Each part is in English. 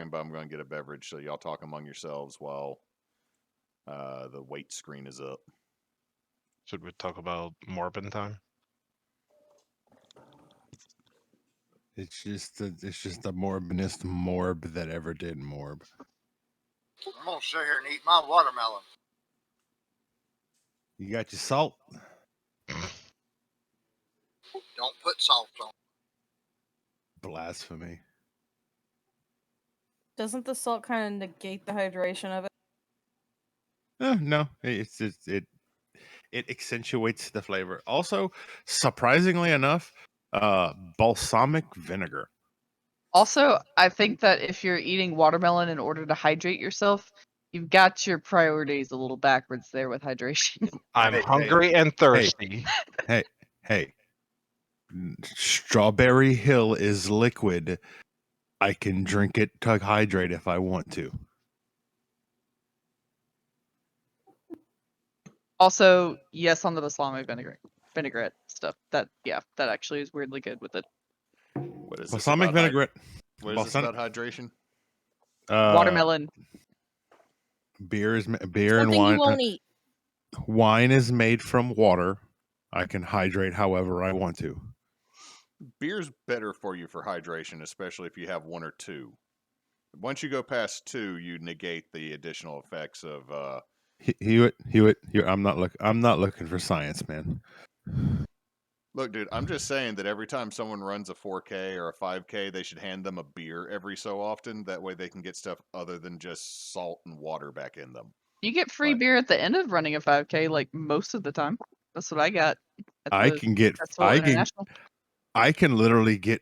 talking, but I'm going to get a beverage, so y'all talk among yourselves while the wait screen is up. Should we talk about Morbin time? It's just the morbinest morb that ever did morb. I'm gonna sit here and eat my watermelon. You got your salt? Don't put salt on. Blasphemy. Doesn't the salt kind of negate the hydration of it? No, it accentuates the flavor. Also, surprisingly enough, balsamic vinegar. Also, I think that if you're eating watermelon in order to hydrate yourself, you've got your priorities a little backwards there with hydration. I'm hungry and thirsty. Hey. Strawberry Hill is liquid. I can drink it to hydrate if I want to. Also, yes, on the balsamic vinaigrette stuff. That actually is weirdly good with it. What is balsamic vinaigrette? What is this about hydration? Watermelon. Beer and Something wine. You won't eat. Wine is made from water. I can hydrate however I want to. Beer's better for you for hydration, especially if you have one or two. Once you go past two, you negate the additional effects of. Hewitt. I'm not looking for science, man. Look, dude, I'm just saying that every time someone runs a 4K or a 5K, they should hand them a beer every so often. That way they can get stuff other than just salt and water back in them. You get free beer at the end of running a 5K, like most of the time. That's what I got. I can literally get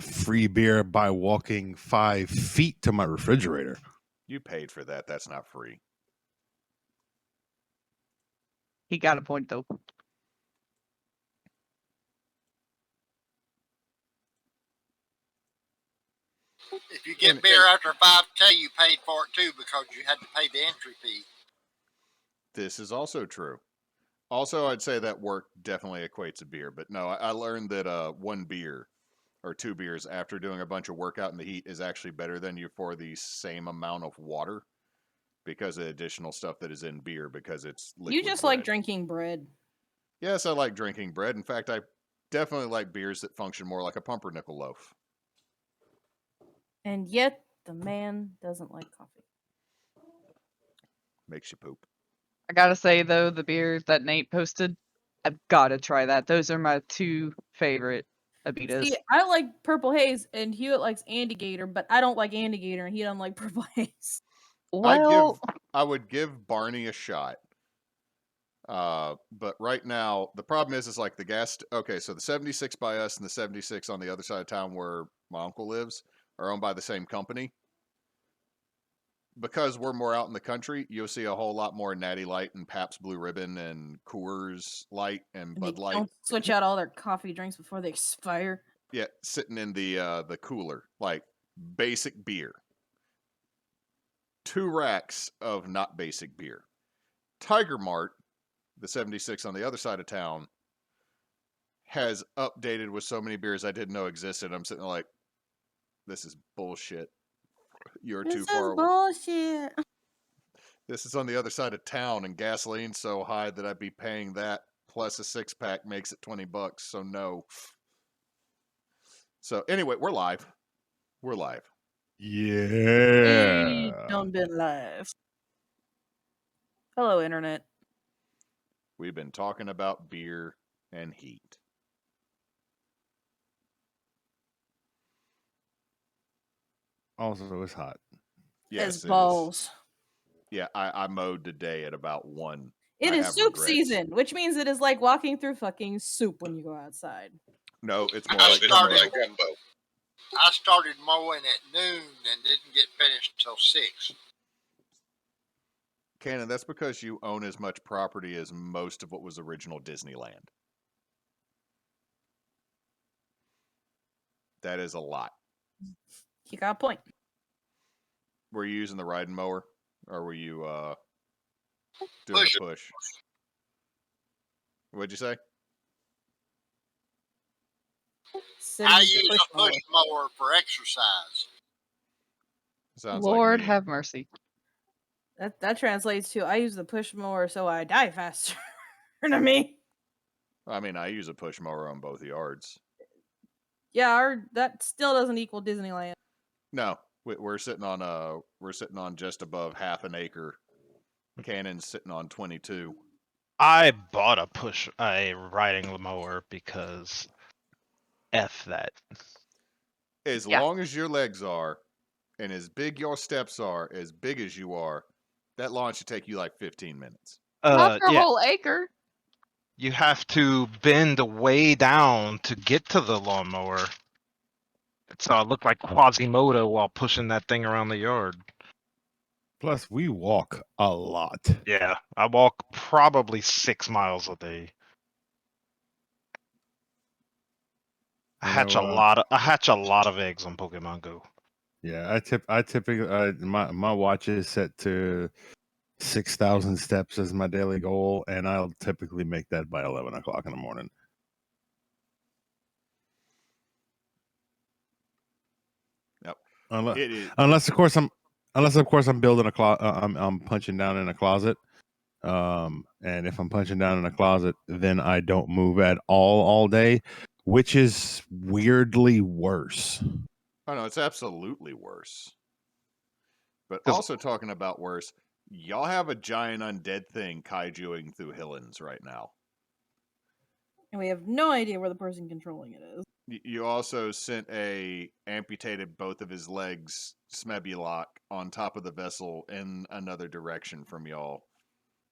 free beer by walking 5 feet to my refrigerator. You paid for that. That's not free. He got a point, though. If you get beer after 5K, you paid for it too because you had to pay the entry fee. This is also true. Also, I'd say that work definitely equates to beer, but no, I learned that one beer or 2 beers after doing a bunch of workout in the heat is actually better than you for the same amount of water because of additional stuff that is in beer because it's liquid You just bread. like drinking bread. Yes, I like drinking bread. In fact, I definitely like beers that function more like a pumpernickel loaf. And yet, the man doesn't like coffee. Makes you poop. I gotta say, though, the beer that Nate posted, I've gotta try that. Those are my 2 favorite Abitas. See, I like Purple Haze, and Hewitt likes Andy Gator, but I don't like Andy Gator, and he doesn't like Purple Haze. Well, I would give Barney a shot. But right now, the problem is like the gas. Okay, so the 76 by us and the 76 on the other side of town where my uncle lives are owned by the same company. Because we're more out in the country, you'll see a whole lot more Natty Light and Pabst Blue Ribbon and Coors Light and Bud Light. Don't switch out all their coffee drinks before they expire. Yeah, sitting in the cooler, like basic beer. 2 racks of not basic beer. Tiger Mart, the 76 on the other side of town, has updated with so many beers I didn't know existed. I'm sitting there like, this is bullshit. You're too far away. Bullshit. This is on the other side of town, and gasoline's so high that I'd be paying that plus a 6-pack makes it $20. So no. So anyway, we're live. We're live. Yeah. Done been live. Hello, internet. We've been talking about beer and heat. Also, it's hot. Yes, It's balls. Yeah, I mowed today at about 1. It is soup season, which means it is like walking through fucking soup when you go outside. No, it's more like gumbo. I started mowing at noon and didn't get finished till 6. Cannon, that's because you own as much property as most of what was original Disneyland. That is a lot. You got a point. Were you using the riding mower? Or were you doing a push? What'd you say? I use a push mower for exercise. Sounds Lord like me. have mercy. That translates to I use the push mower so I die faster. To me. I mean, I use a push mower on both yards. Yeah, that still doesn't equal Disneyland. No, we're sitting on just above half an acre. Cannon's sitting on 22. I bought a riding mower because F that. As Yeah. long as your legs are, and as big your steps are, as big as you are, that lawn should take you like 15 minutes. Not for a Yeah, whole acre. you have to bend way down to get to the lawnmower. So I look like Quasimodo while pushing that thing around the yard. Plus, we walk a lot. Yeah, I walk probably 6 miles a day. I You hatch know, I hatch a lot of eggs on Pokemon Go. Yeah, I typically my watch is set to 6,000 steps as my daily goal, and I'll typically make that by 11 o'clock in the morning. Yep. Unless, It is. unless of course I'm building I'm punching down in a closet. And if I'm punching down in a closet, then I don't move at all day, which is weirdly worse. Oh no, it's absolutely worse. But 'Cause- also talking about worse, y'all have a giant undead thing kaijuing through Hillins right now. And we have no idea where the person controlling it is. You also sent a amputated both of his legs Smebulok on top of the vessel in another direction from y'all,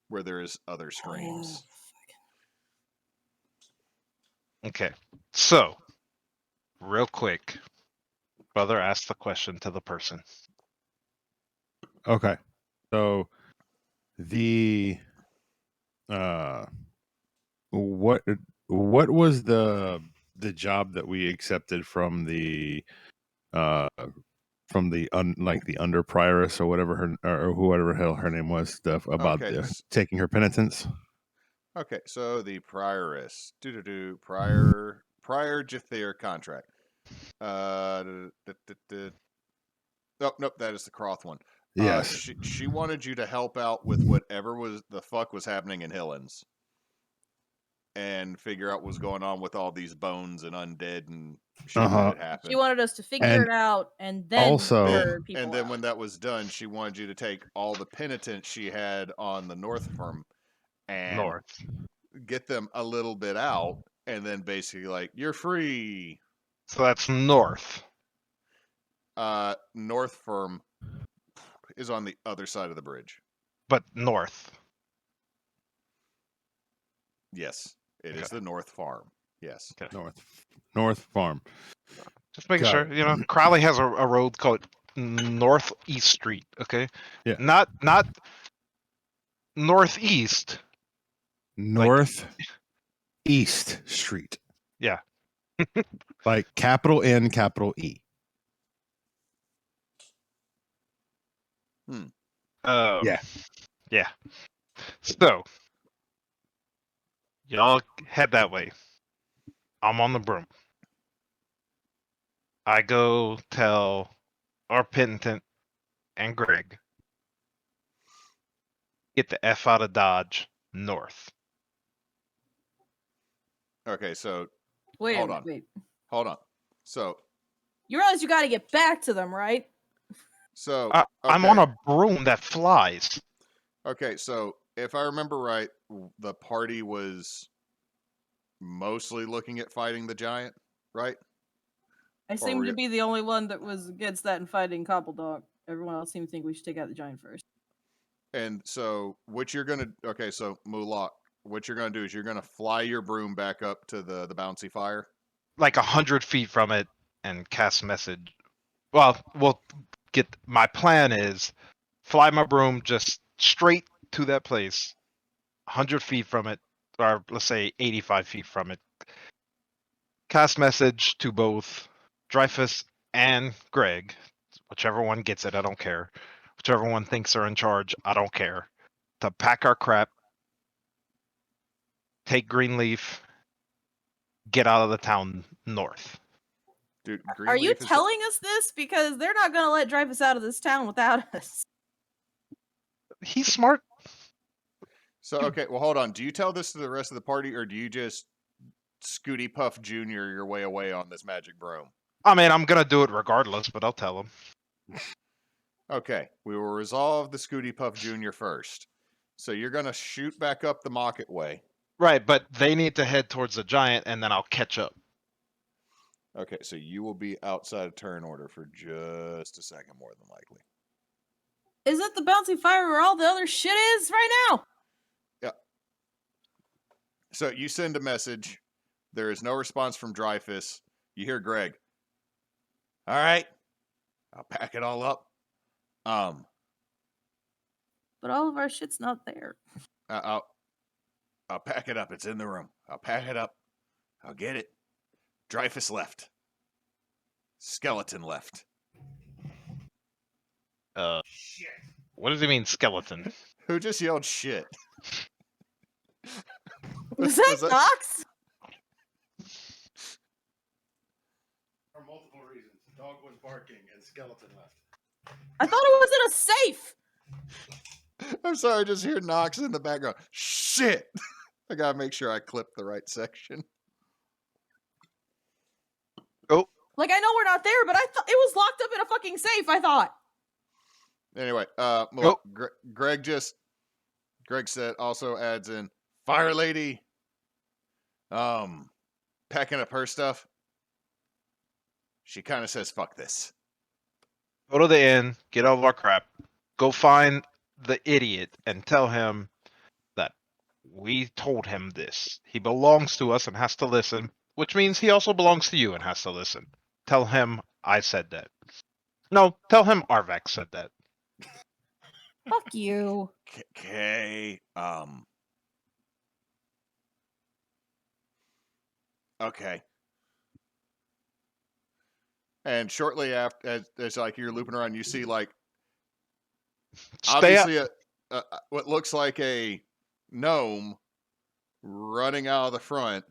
where there's other streams. Okay, so real quick, brother asked the question to the person. Okay. So the what was the job that we accepted from the like the under prioress or whatever her or whoever hell her name was stuff about Okay, taking her penitence? Okay, so the prioress, prior Jathir contract. Nope, that is the Croth one. Yes. She wanted you to help out with whatever was the fuck was happening in Hillins, and figure out what's going on with all these bones and undead and shit that had happened. She wanted us to figure it out and then also- herd people And then out. when that was done, she wanted you to take all the penitents she had on the North firm and North. get them a little bit out, and then basically like you're free. So that's north. North firm is on the other side of the bridge. But north. Yes, it is the North Farm. Yes. Okay. North Farm. Just making Got sure. it. You know, Crowley has a road called Northeast Street. Okay. Yeah. Not northeast. North East Street. Yeah. Like capital N, capital E. Yeah. Yeah. So y'all head that way. I'm on the broom. I go tell our penitent and Greg, get the F out of Dodge north. Okay, so Wait a hold minute, on. wait. hold on. So You realize you got to get back to them, right? I'm on a broom that flies. Okay, so if I remember right, the party was mostly looking at fighting the giant, right? I seem to be the only one that was against that and fighting Cobbledog. Everyone else seemed to think we should take out the giant first. And so what you're gonna so Mulak, what you're gonna do is you're gonna fly your broom back up to the bouncy fire. Like 100 feet from it and cast message. Well, we'll get. My plan is fly my broom just straight to that place, 100 feet from it, or let's say 85 feet from it. Cast message to both Dreyfus and Greg, whichever one gets it, I don't care. Whichever one thinks they're in charge, I don't care. To pack our crap, take Greenleaf, get out of the town north. Dude, Are you Greenleaf is telling us this? Because they're not going to let drive us out of this town without us. He's smart. so okay. Well, hold on. Do you tell this to the rest of the party, or do you just Scooty Puff Jr. your way away on this magic broom? I mean, I'm gonna do it regardless, but I'll tell him. Okay, we will resolve the Scooty Puff Jr. first. So you're gonna shoot back up the Mocket Way. Right, but they need to head towards the giant, and then I'll catch up. Okay, so you will be outside of turn order for just a second, more than likely. Is it the bouncy fire where all the other shit is right now? Yeah. So you send a message. There is no response from Dreyfus. You hear Greg. All right, I'll pack it all up. But all of our shit's not there. I'll pack it up. It's in the room. I'll pack it up. I'll get it. Dreyfus left. Skeleton left. Shit. What does he mean, skeleton? Who just yelled shit? Was that Knox? For multiple reasons. Dog was barking and skeleton left. I thought it was in a safe. I'm sorry, I just hear Knox in the background. Shit! I gotta make sure I clip the right section. Oh, Like, I know we're not there, but I thought it was locked up in a fucking safe, I thought. Anyway, Greg said, also adds in, Fire Lady, packing up her stuff. She kind of says, fuck this. go to the inn, get all of our crap, go find the idiot and tell him that we told him this. He belongs to us and has to listen, which means he also belongs to you and has to listen. Tell him I said that. No, tell him Arvax said that. Fuck you. Okay, okay. And shortly after, as like you're looping around, you see like Stay up. obviously what looks like a gnome running out of the front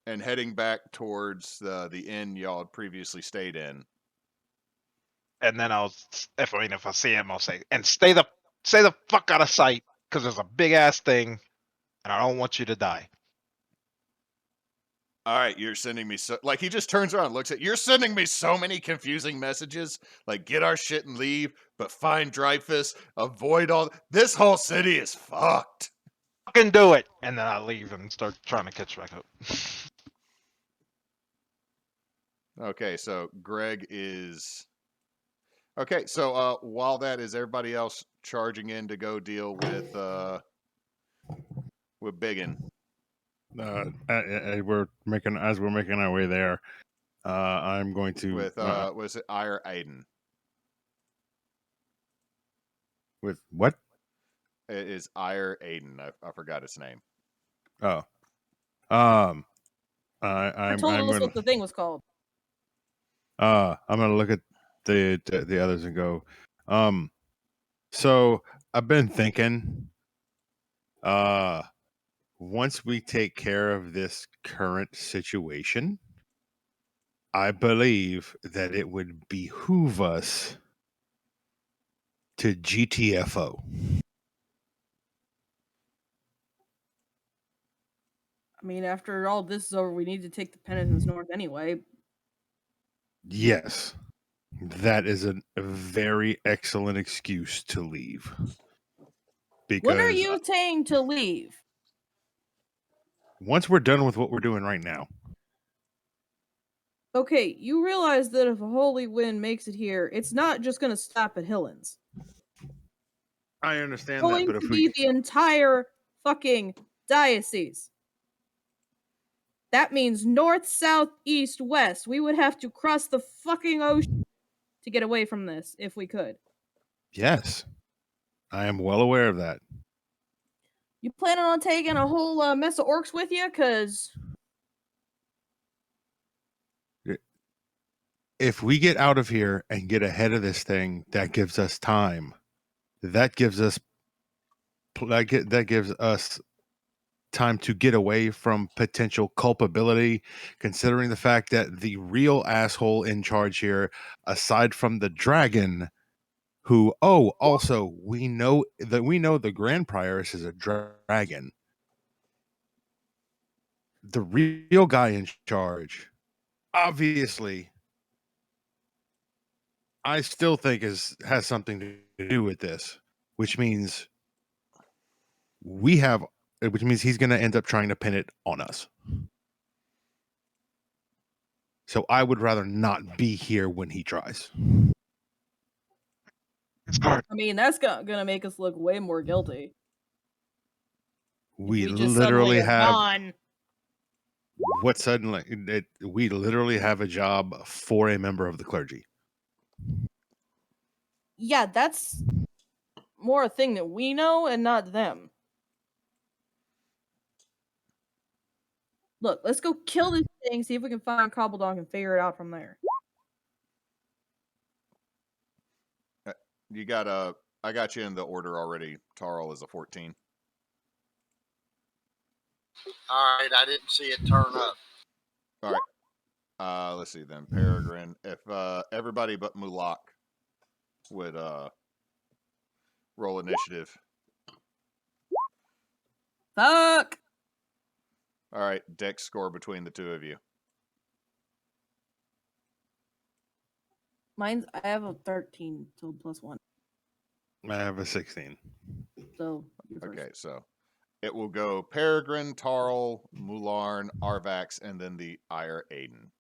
and heading back towards the inn y'all had previously stayed in. And then if I see him, I'll say, and stay the fuck out of sight, because there's a big ass thing, and I don't want you to die. All right, you're sending me like he just turns around and looks at you're sending me so many confusing messages, like get our shit and leave, but find Dreyfus, avoid all this whole city is fucked. Fucking do it, and then I leave and start trying to catch back up. Okay, so Greg is okay. So while that is everybody else charging in to go deal with Biggin. We're making our way there. I'm going to With was it Ire Aiden? with what? It is Ire Aiden. I forgot his name. Oh, I I'm told us gonna what the thing was called. I'm gonna look at the others and go. So I've been thinking. Once we take care of this current situation, I believe that it would behoove us to GTFO. I mean, after all this is over, we need to take the penitents north anyway. Yes, that is a very excellent excuse to leave. Because When are you saying to leave? once we're done with what we're doing right now. Okay, you realize that if a holy wind makes it here, it's not just going to stop at Hillins. I understand It's going that, but to if be the entire fucking diocese. That means north, south, east, west. We would have to cross the fucking ocean to get away from this, if we could. Yes, I am well aware of that. You planning on taking a whole mess of orcs with you? Because If we get out of here and get ahead of this thing, that gives us time. That gives us time to get away from potential culpability, considering the fact that the real asshole in charge here, aside from the dragon, who also we know the Grand Prioress is a dragon. The real guy in charge, obviously, I still think has something to do with this, which means he's going to end up trying to pin it on us. So I would rather not be here when he tries. I mean, that's gonna make us look way more guilty. We just literally suddenly are have gone. what suddenly we literally have a job for a member of the clergy. Yeah, that's more a thing that we know and not them. Look, let's go kill this thing, see if we can find Cobbledog and figure it out from there. I got you in the order already. Tarl is a 14. All right, I didn't see it turn up. All right. Let's see then. Peregrine. If everybody but Mulak would roll initiative. Fuck! All right, dex score between the two of you. I have a 13, so +1. I have a 16. So you're first. Okay, so it will go Peregrine, Tarl, Mularn, Arvax, and then the Ire Aiden.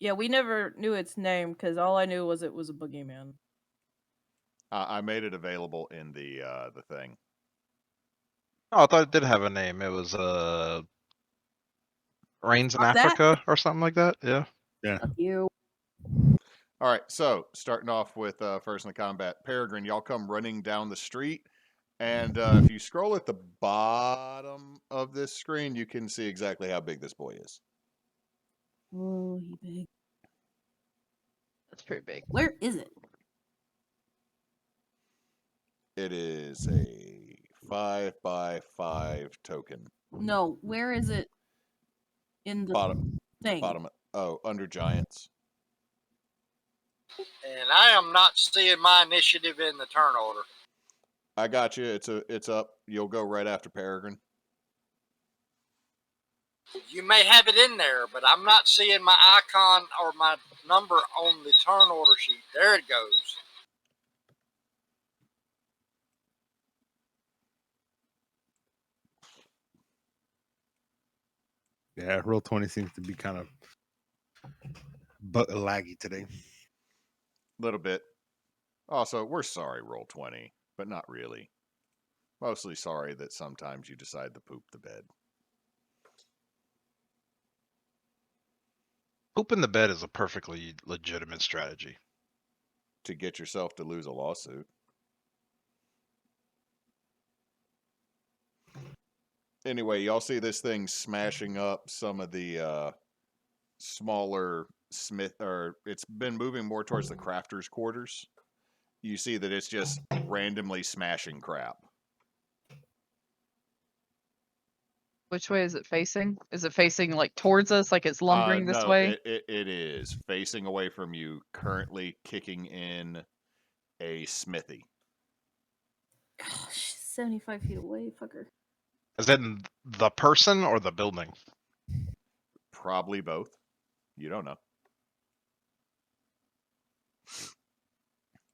Yeah, we never knew its name because all I knew was it was a boogeyman. I made it available in the thing. Oh, I thought it did have a name. It was Rains in Fuck that. Africa or something like that. Yeah. Fuck you. All right, so starting off with first in the combat, Peregrine, y'all come running down the street, and if you scroll at the bottom of this screen, you can see exactly how big this boy is. Oh, he big. That's pretty big. Where is it? It is a 5x5 token. No, where is it in the thing? Bottom. Oh, under giants. And I am not seeing my initiative in the turn order. I got you. It's up. You'll go right after Peregrine. You may have it in there, but I'm not seeing my icon or my number on the turn order sheet. There it goes. Yeah, roll 20 seems to be kind of laggy today. Little bit. Also, we're sorry, roll 20, but not really. Mostly sorry that sometimes you decide to poop the bed. Poop in the bed is a perfectly legitimate strategy. To get yourself to lose a lawsuit. Anyway, y'all see this thing smashing up some of the smaller smith, or it's been moving more towards the crafters' quarters. You see that it's just randomly smashing crap. Which way is it facing? Is it facing like towards us, like it's lumbering this No, way? it is facing away from you, currently kicking in a smithy. Gosh, 75 feet away, fucker. Is it the person or the building? Probably both. You don't know.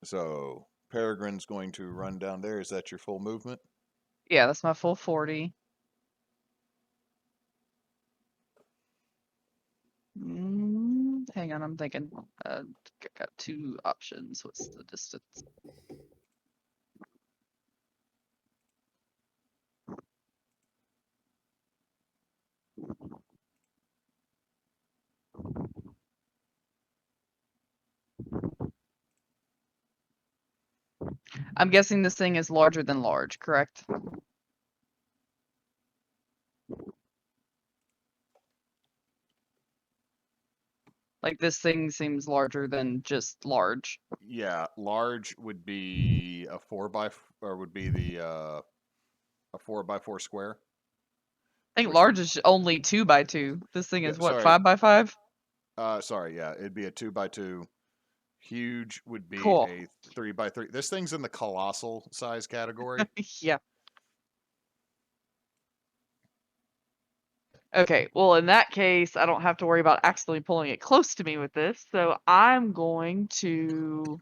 So Peregrine's going to run down there. Is that your full movement? Yeah, that's my full 40. Hang on, I'm thinking. Got two options. What's the distance? I'm guessing this thing is larger than large, correct? Like this thing seems larger than just large. Yeah, large would be a 4x, or would be the a 4x4 square. I think Which large is only 2x2. This thing is what, sorry. 5x5? Sorry, yeah, it'd be a 2x2. Huge would be Cool. a 3x3. This thing's in the colossal size category. Yeah. Okay, well, in that case, I don't have to worry about accidentally pulling it close to me with this. So I'm going to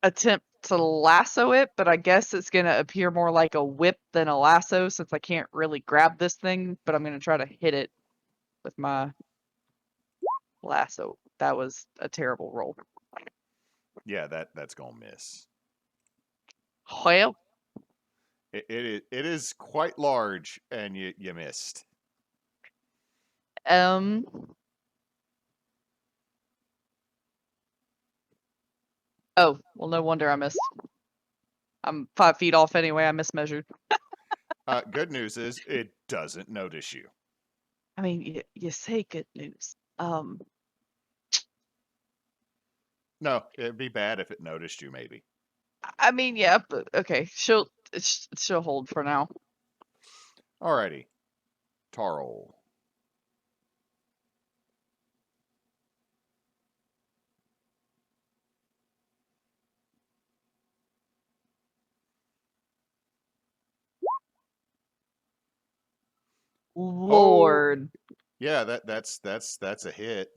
attempt to lasso it, but I guess it's going to appear more like a whip than a lasso since I can't really grab this thing, but I'm going to try to hit it with my lasso. That was a terrible roll. Yeah, that's gonna miss. Well, It is quite large, and you missed. oh, well, no wonder I missed. I'm 5 feet off anyway. I mismeasured. Good news is it doesn't notice you. I mean, you say good news. No, it'd be bad if it noticed you. Maybe. I mean, yeah, but okay. She'll hold for now. Alrighty, Tarl. Lord. Yeah, that's a hit.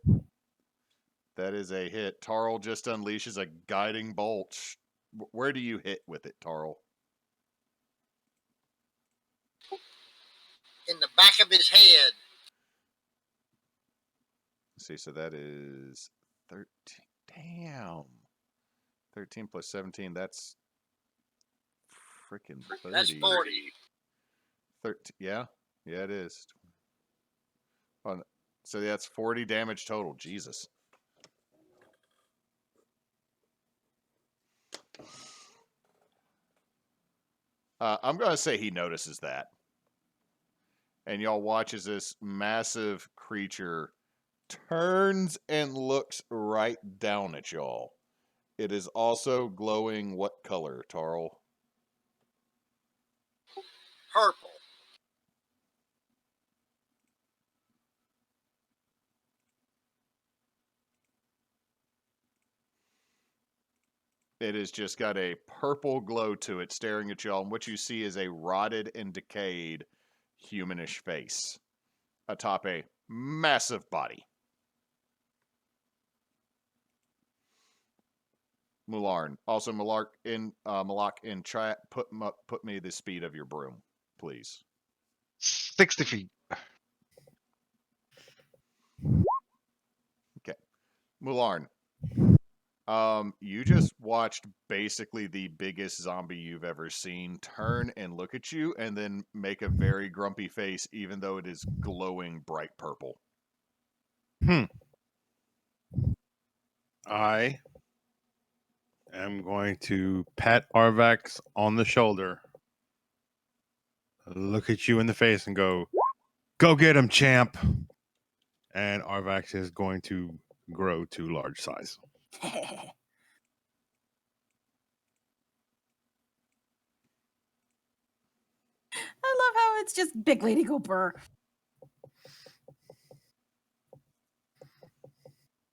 That is a hit. Tarl just unleashes a guiding bolt. Where do you hit with it, Tarl? In the back of his head. Let's see, so that is 13. Damn. 13 plus 17, that's freaking 30. That's 40. 13, yeah, it is. Oh, so that's 40 damage total. Jesus. I'm going to say he notices that. And y'all watch as this massive creature turns and looks right down at y'all. It is also glowing what color, Tarl? Purple. It has just got a purple glow to it staring at y'all, and what you see is a rotted and decayed humanish face atop a massive body. Mularn. Also, Malak in chat, put me the speed of your broom, please. 60 feet. Okay. Mularn. You just watched basically the biggest zombie you've ever seen turn and look at you and then make a very grumpy face, even though it is glowing bright purple. I am going to pat Arvax on the shoulder, look at you in the face, and go get him, champ. And Arvax is going to grow to large size. I love how it's just big lady go burr.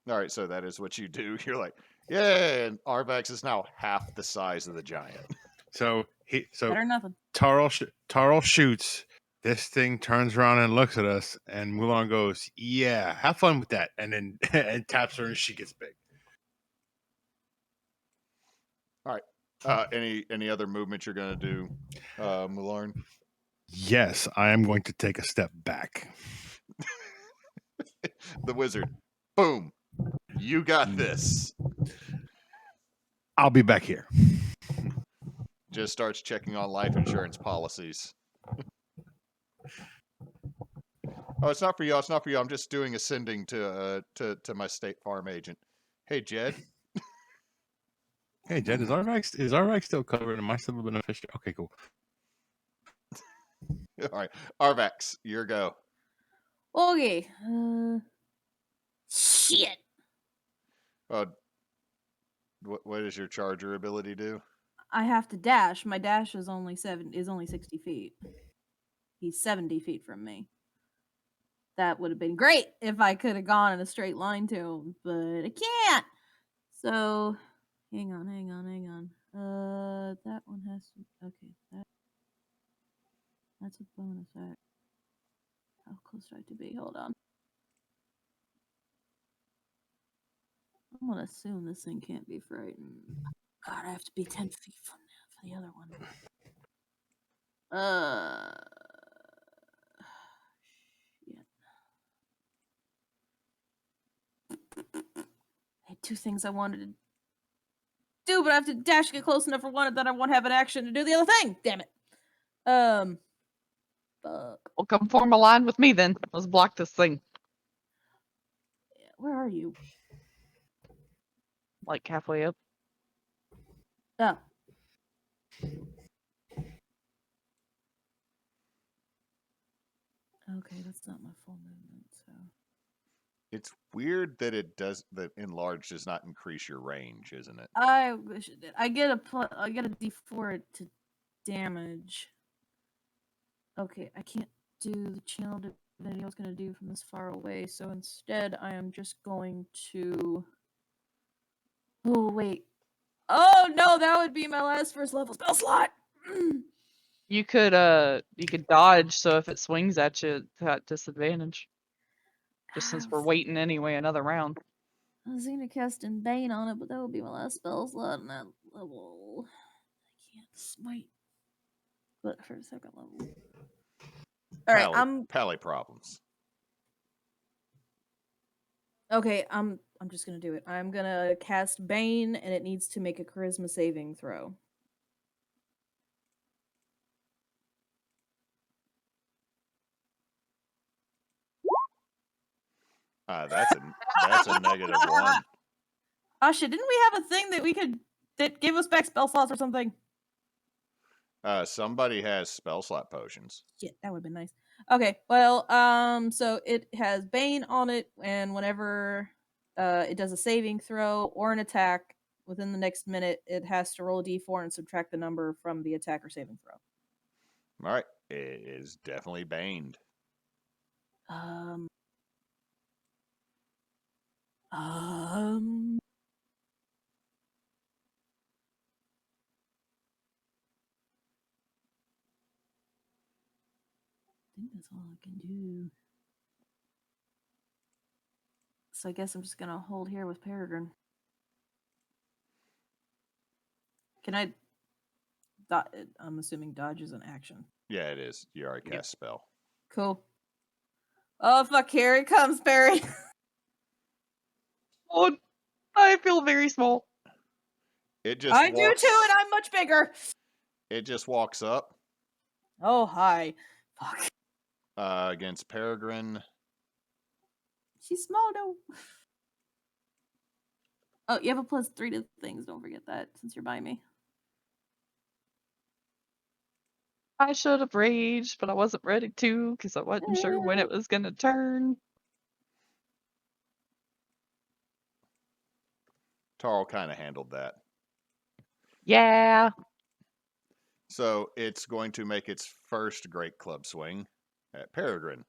All right, so that is what you do. You're like, yeah, and Arvax is now half the size of the giant. So Better than nothing. Tarl shoots. This thing turns around and looks at us, and Mulan goes, "Yeah, have fun with that," and then and taps her, and she gets big. All right. Any other movement you're gonna do, Mularn? Yes, I am going to take a step back. The wizard. Boom. You got this. I'll be back here. Just starts checking on life insurance policies. Oh, it's not for you. It's not for you. I'm just doing a sending to my State Farm agent. Hey, Jed. Hey, Jed, is Arvax still covered? Am I still a beneficiary? Okay, cool. All right, Arvax, your go. Okay. Shit. What does your charger ability do? I have to dash. My dash is only 60 feet. He's 70 feet from me. That would have been great if I could have gone in a straight line to him, but I can't. So, hang on. That one has to. Okay, that's a bonus act. How close do I have to be? Hold on. I'm gonna assume this thing can't be frightened. God, I have to be 10 feet from that for the other one. Shit. I had 2 things I wanted to do, but I have to dash to get close enough for one, and then I won't have an action to do the other thing. Damn it. Fuck. Well, come form a line with me then. Let's block this thing. Where are you? Like halfway up. Oh. Okay, that's not my full movement, so. It's weird that that enlarge does not increase your range, isn't it? I wish it did. I get a D4 to damage. Okay, I can't do the channel divinity I was gonna do from this far away, so instead I am just going to. Oh wait. Oh no, that would be my last first level spell slot. You could dodge, so if it swings at you, it's at disadvantage. Just since we're waiting anyway, another round. I was gonna cast in Bane on it, but that would be my last spell slot in that level. I can't smite. But for a second level. Alright, Pally problems. Okay, I'm just gonna do it. I'm gonna cast Bane, and it needs to make a charisma saving throw. That's a -1. Oh shit, didn't we have a thing that gave us back spell slots or something? Somebody has spell slot potions. Shit, that would have been nice. Okay, well, so it has Bane on it, and whenever it does a saving throw or an attack within the next minute, it has to roll a d4 and subtract the number from the attack or saving throw. All right, it is definitely baned. I think that's all I can do. So I guess I'm just gonna hold here with Peregrine. Can I? I'm assuming dodge is an action. Yeah, it is. You already cast spell. Cool. Oh fuck! Here it comes, Barry. Oh, I feel very small. It just. I do too, and I'm much bigger. It just walks up. Oh hi. Fuck. Against Peregrine. She's small though. Oh, you have a +3 to things. Don't forget that since you're by me. I should have raged, but I wasn't ready to because I wasn't sure when it was gonna turn. Tarl kind of handled that. Yeah. So it's going to make its first great club swing at Peregrine.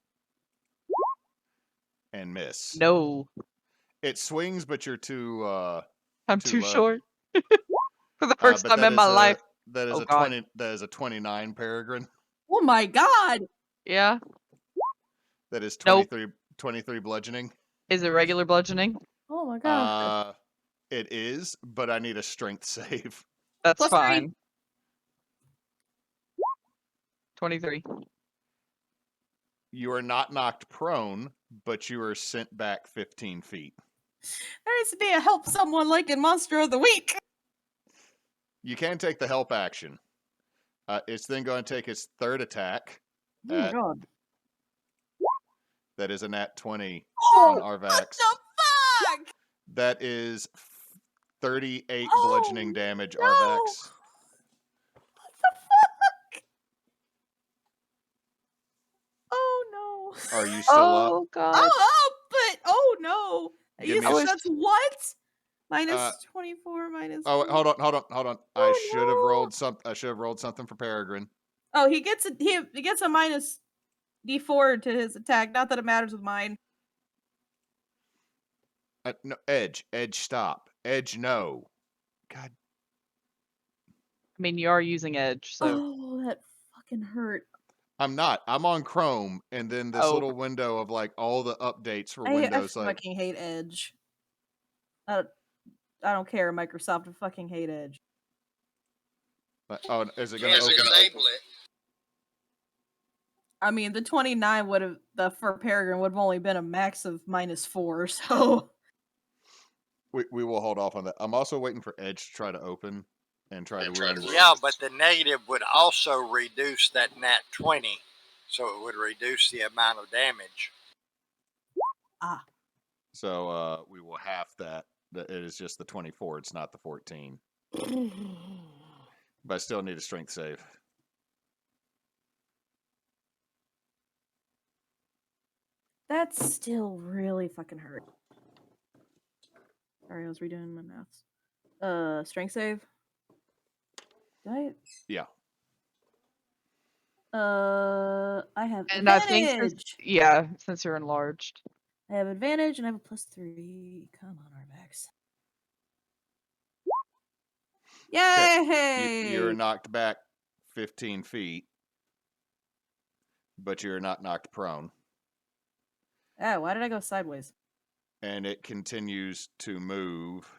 And miss. No. It swings, but you're too I'm too short. For the first but time in my life. That is Oh, God. That is a 29 Peregrine. Oh my god. Yeah. That is 23 bludgeoning. Is it regular bludgeoning? Oh my god. It is, but I need a strength save. That's +3. fine. 23. You are not knocked prone, but you are sent back 15 feet. There needs to be a help someone like in Monster of the Week. You can take the help action. It's then going to take its third attack. Oh my god. That is a nat 20 Oh, on Arvax. what the fuck? That is 38 bludgeoning damage, no. Arvax. What the fuck? Oh no. Are you still up? Oh, God. I'm up, but oh no. Give You me a said that's what? Minus 24, minus. Oh, wait, 4. hold on. I should have rolled something for Peregrine. Oh, he gets a minus D4 to his attack. Not that it matters with mine. No, Edge, stop. Edge, no. God. I mean, you are using Edge, so. Oh, that fucking hurt. I'm not. I'm on Chrome, and then this little window of like all the updates for Windows. I fucking hate Edge. I don't care, Microsoft. I fucking hate Edge. Oh, is it going to open? Disable it. I mean, the 29 would have for Peregrine would have only been a max of -4. So we will hold off on that. I'm also waiting for Edge to try to open and try to run. Yeah, but the negative would also reduce that nat 20, so it would reduce the amount of damage. So we will half that. It is just the 24. It's not the 14. But I still need a strength save. that's still really fucking hurt. Sorry, I was redoing my maths. Strength save. Right? Yeah. I have And I think advantage. since you're enlarged. I have advantage and I have a +3. Come on, Arvax. Yay! You're knocked back 15 feet, but you're not knocked prone. Oh, why did I go sideways? And it continues to move.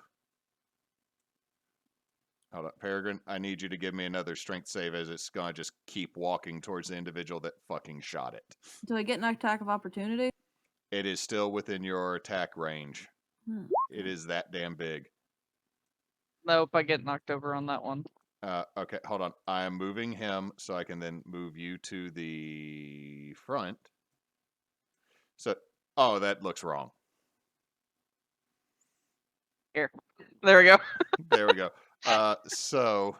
Hold up, Peregrine. I need you to give me another strength save as it's going to just keep walking towards the individual that fucking shot it. Do I get an attack of opportunity? It is still within your attack range. Hmm. It is that damn big. Nope, I get knocked over on that one. Okay, hold on. I am moving him so I can then move you to the front. So, oh, that looks wrong. Here. There we go. There we go. So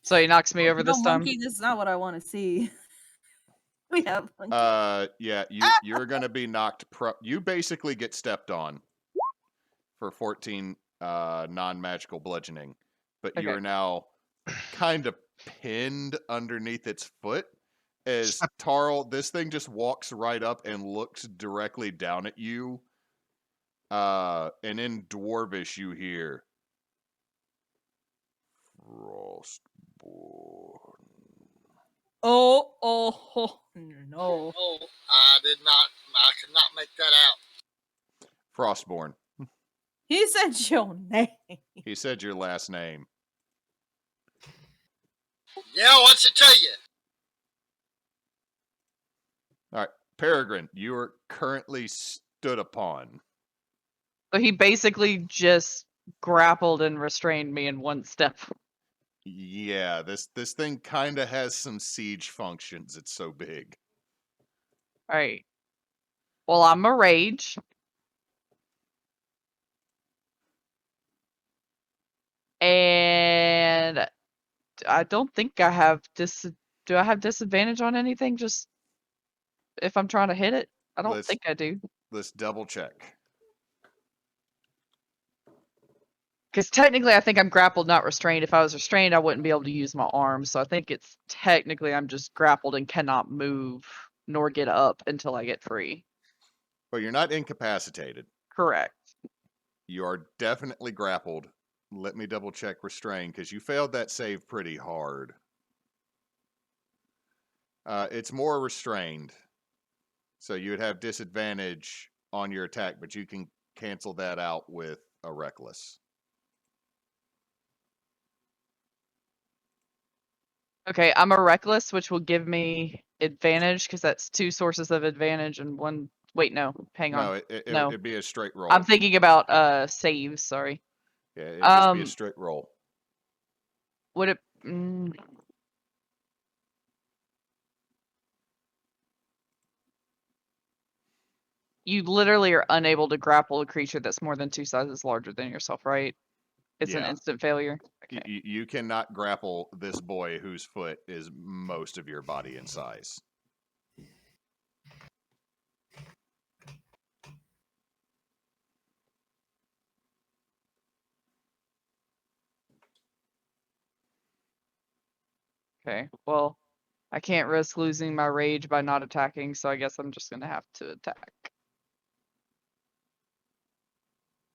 he knocks me over No, this time. monkey, this is not what I want to see. We have monkey. yeah, you're going to be knocked you basically get stepped on for 14 non-magical bludgeoning, but Okay. you're now kind of pinned underneath its foot as Tarl, this thing just walks right up and looks directly down at you. And in Dwarvish you hear Frostborn. Oh, no. Oh, I could not make that out. Frostborn. He said your name. He said your last name. Yeah, what's it tell you? All right, Peregrine, you are currently stood upon. So he basically just grappled and restrained me in one step. Yeah, this thing kind of has some siege functions. It's so big. All right. Well, I'm a rage. And I don't think I have do I have disadvantage on anything just if I'm trying to hit it? I don't think I do. Let's double check. Because technically I think I'm grappled, not restrained. If I was restrained, I wouldn't be able to use my arms. So I think it's technically I'm just grappled and cannot move nor get up until I get free. Well, you're not incapacitated. Correct. You are definitely grappled. Let me double check restrain because you failed that save pretty hard. It's more restrained. So you would have disadvantage on your attack, but you can cancel that out with a reckless. Okay, I'm a reckless, which will give me advantage because that's 2 sources of advantage and 1. Wait, no, hang on. No, it'd be a straight roll. I'm thinking about saves. Sorry. Yeah, it'd just be a straight roll. Would it? You literally are unable to grapple a creature that's more than 2 sizes larger than yourself, right? It's an instant failure. Okay. You cannot grapple this boy whose foot is most of your body in size. Okay, well, I can't risk losing my rage by not attacking, so I guess I'm just gonna have to attack.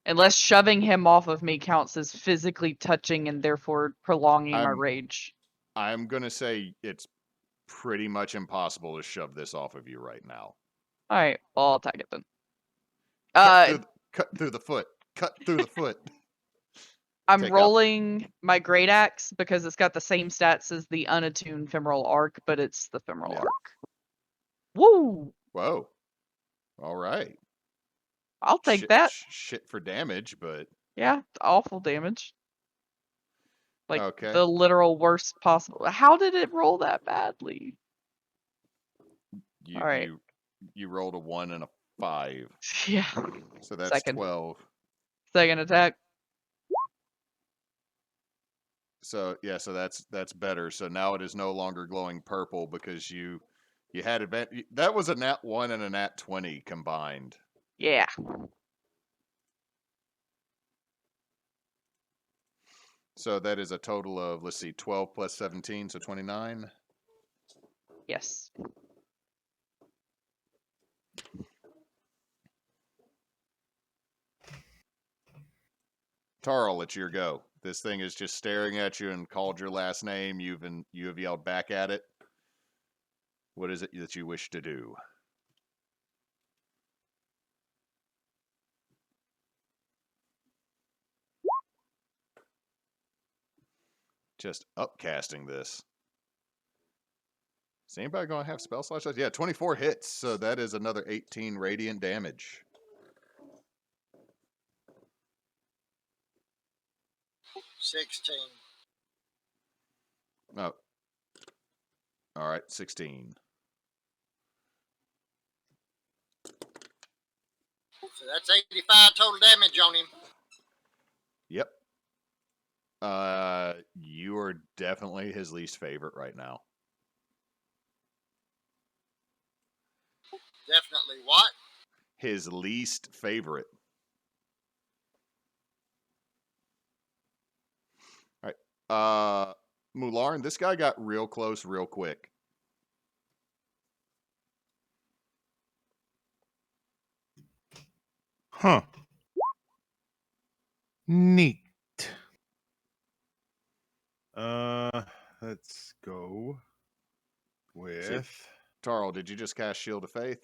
Unless shoving him off of me counts as physically touching and therefore prolonging my rage. I'm gonna say it's pretty much impossible to shove this off of you right now. Alright, well, I'll attack it then. Cut through the foot. Cut through the foot. I'm Take out- rolling my great axe because it's got the same stats as the unattuned femoral arc, but it's the femoral Yeah. arc. Woo! Whoa. All right. I'll take that. Shit for damage, but Yeah, awful damage. Like okay. the literal worst possible. How did it roll that badly? All right. You rolled a 1 and a 5. Yeah. So that's Second. 12. Second attack. So yeah, so that's better. So now it is no longer glowing purple because you had advantage. That was a nat 1 and a nat 20 combined. Yeah. So that is a total of, let's see, 12 plus 17, so 29. Yes. Tarl, it's your go. This thing is just staring at you and called your last name. You have yelled back at it. What is it that you wish to do? Just upcasting this. Is anybody going to have spell slash? Yeah, 24 hits. So that is another 18 radiant damage. Oh. All right, 16. So that's 85 total damage on him. Yep. You are definitely his least favorite right now. Definitely what? His least favorite. All right. Mularn, this guy got real close real quick. Huh. Neat. Let's go with Tarl, did you just cast Shield of Faith?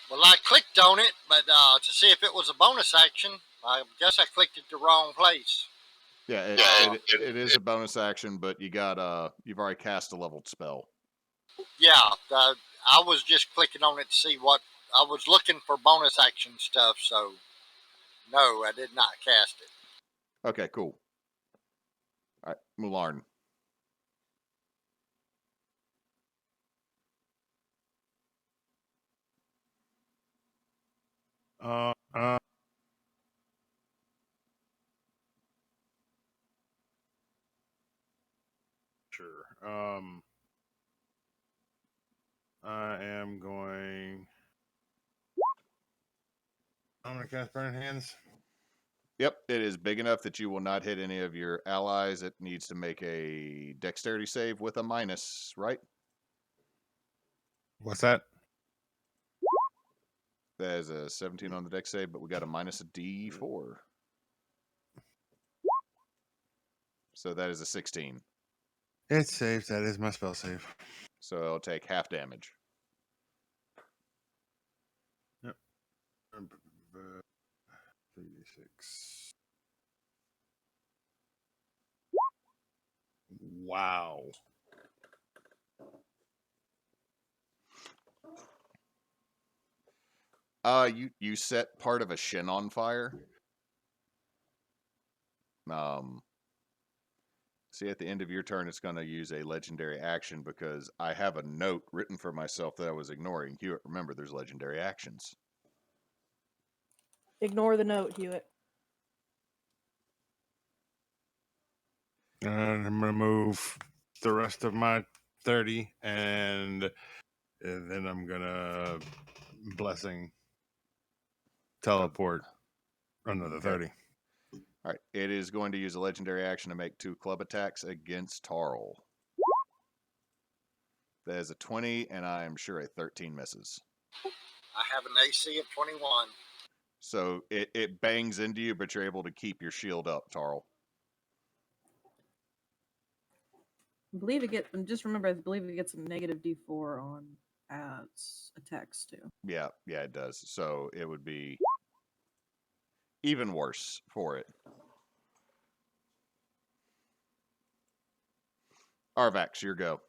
Well, I clicked on it, but to see if it was a bonus action, I guess I clicked it the wrong place. Yeah, it is a bonus action, but you've already cast a leveled spell. Yeah, I was just clicking on it to see what I was looking for bonus action stuff. So, no, I did not cast it. Okay, cool. All right, Mularn. Sure. I am going. I'm gonna cast Burning Hands. Yep, it is big enough that you will not hit any of your allies. It needs to make a dexterity save with a minus, right? What's that? That is a 17 on the dex save, but we got a minus a D4. So that is a 16. It saves. That is my spell save. So it'll take half damage. Yep. 3d6. Wow. You set part of a shin on fire. See, at the end of your turn, it's going to use a legendary action because I have a note written for myself that I was ignoring. Hewitt, remember, there's legendary actions. Ignore the note, Hewitt. And I'm gonna move the rest of my 30, and then I'm gonna blessing teleport another 30. All right. It is going to use a legendary action to make 2 club attacks against Tarl. That is a 20, and I am sure a 13 misses. I have an AC of 21. So it bangs into you, but you're able to keep your shield up, Tarl. I believe it gets. Just remember, I believe it gets a negative D4 on attacks too. Yeah, it does. So it would be even worse for it. Arvax, your go.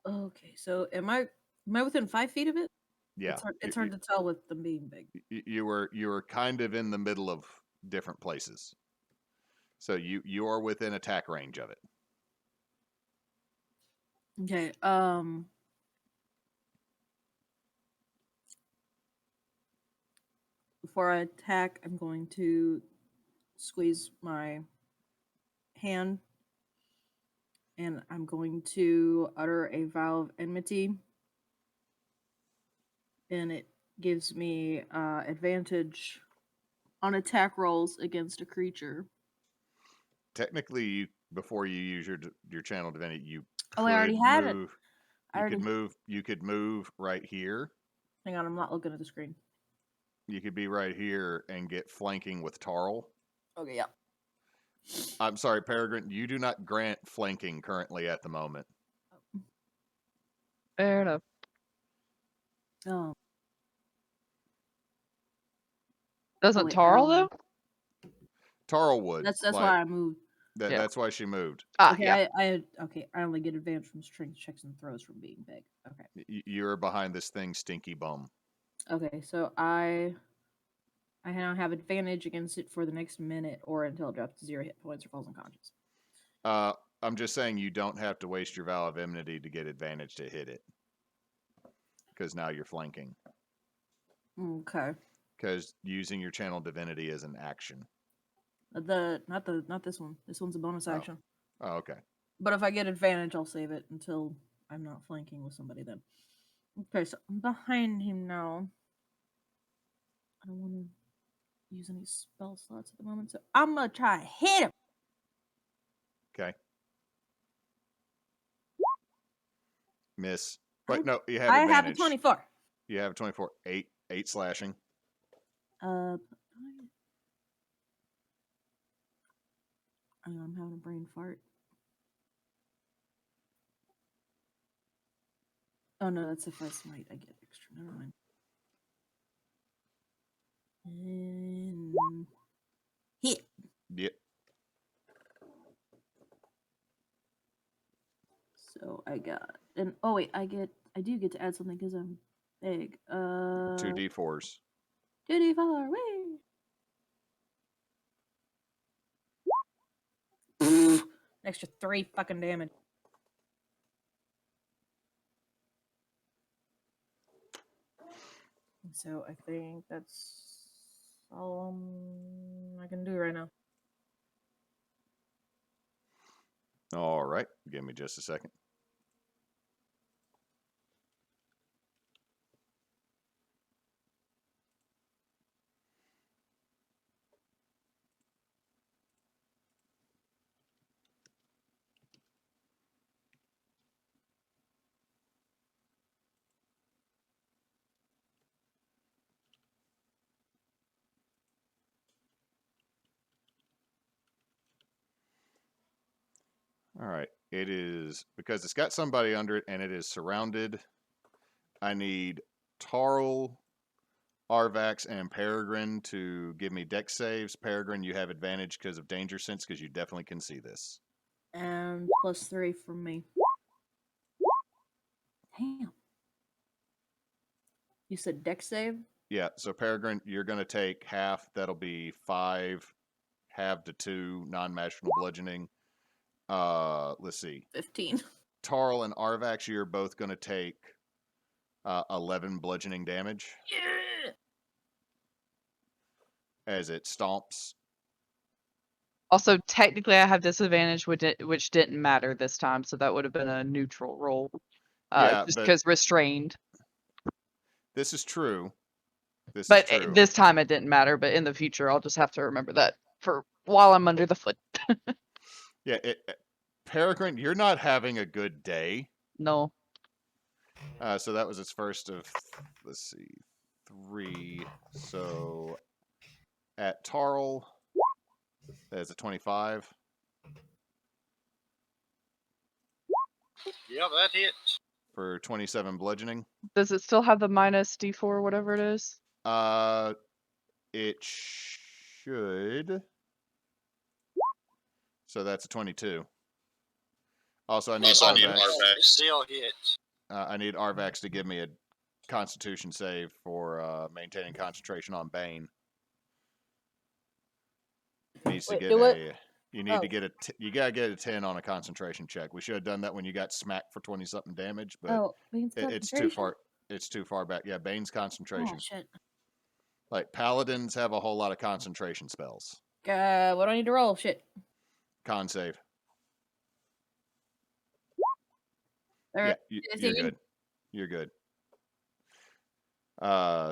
Okay, so am I within 5 feet of it? Yeah, It's hard to tell with them being big. You were kind of in the middle of different places, so you are within attack range of it. Okay. Before I attack, I'm going to squeeze my hand, and I'm going to utter a vow of enmity, and it gives me advantage on attack rolls against a creature. Technically, before you use your channel divinity, you Oh, I already could had it. move. I You already. could move. You could move right here. Hang on, I'm not looking at the screen. You could be right here and get flanking with Tarl. Okay, yeah. I'm sorry, Peregrine. You do not grant flanking currently at the moment. Fair enough. Oh. Doesn't wait, Tarl though? Tarl would. That's like, why I moved. Yeah. That's why she moved. Ah, Okay, yeah. I only get advantage from strength checks and throws from being big. Okay. You're behind this thing, stinky bum. Okay, so I now have advantage against it for the next minute or until it drops to 0 hit points or falls unconscious. I'm just saying you don't have to waste your vow of enmity to get advantage to hit it, because now you're flanking. Okay. Because using your channel divinity is an action. Not this one. This one's a bonus Oh. action. Oh, okay. But if I get advantage, I'll save it until I'm not flanking with somebody then. Okay, so I'm behind him now. I don't want to use any spell slots at the moment, so I'm gonna try to hit him. Okay. Miss. Wait, no, you have I advantage. have a 24. You have a 24. 8 slashing. Hang on, I'm having a brain fart. Oh no, that's if I smite, I get extra. Never mind. And hit. Yep. So I got, and oh wait, I do get to add something because I'm big. 2 d4s. 2d4. Wait. Extra 3 fucking damage. So I think that's all I can do right now. All right. Give me just a second. All right. It is, because it's got somebody under it and it is surrounded. I need Tarl, Arvax, and Peregrine to give me dex saves. Peregrine, you have advantage because of danger sense, because you definitely can see this. And +3 from me. Damn. You said dex save? Yeah, so Peregrine, you're going to take half. That'll be 5, half to 2, non-magical bludgeoning. Let's see. 15. Tarl and Arvax, you're both going to take 11 bludgeoning damage. Yeah. As it stomps. Also, technically, I have disadvantage, which didn't matter this time, so that would have been a neutral roll. Yeah, just but because restrained. this is true. This But is true. this time it didn't matter. But in the future, I'll just have to remember that for while I'm under the foot. Yeah, Peregrine, you're not having a good day. No. So that was its first of, let's see, 3. So at Tarl, there's a 25. Yeah, that hits. For 27 bludgeoning. Does it still have the minus D4, whatever it is? It should. So that's a 22. Also, I need Arvax. Still hits. I need Arvax to give me a Constitution save for maintaining concentration on Bane. Needs to Wait, get do it? a. You need to Oh. get you gotta get a 10 on a concentration check. We should have done that when you got smacked for 20 something damage, but Oh, Bane's it's too far. It's too far back. Yeah, Bane's concentration. Oh shit. Like paladins have a whole lot of concentration spells. What do I need to roll? Shit. Con save. All right. Yeah, Is you're it- good. You're good.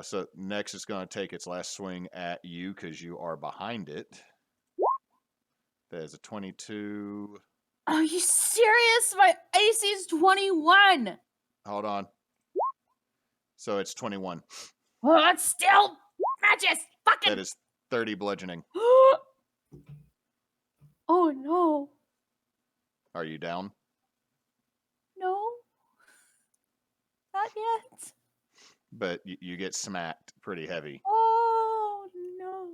So next it's going to take its last swing at you because you are behind it. There's a 22. Are you serious? My AC is 21. Hold on. So it's 21. Well, that's still matches. Fucking. That is 30 bludgeoning. Oh no. Are you down? No. Not yet. But you get smacked pretty heavy. Oh no.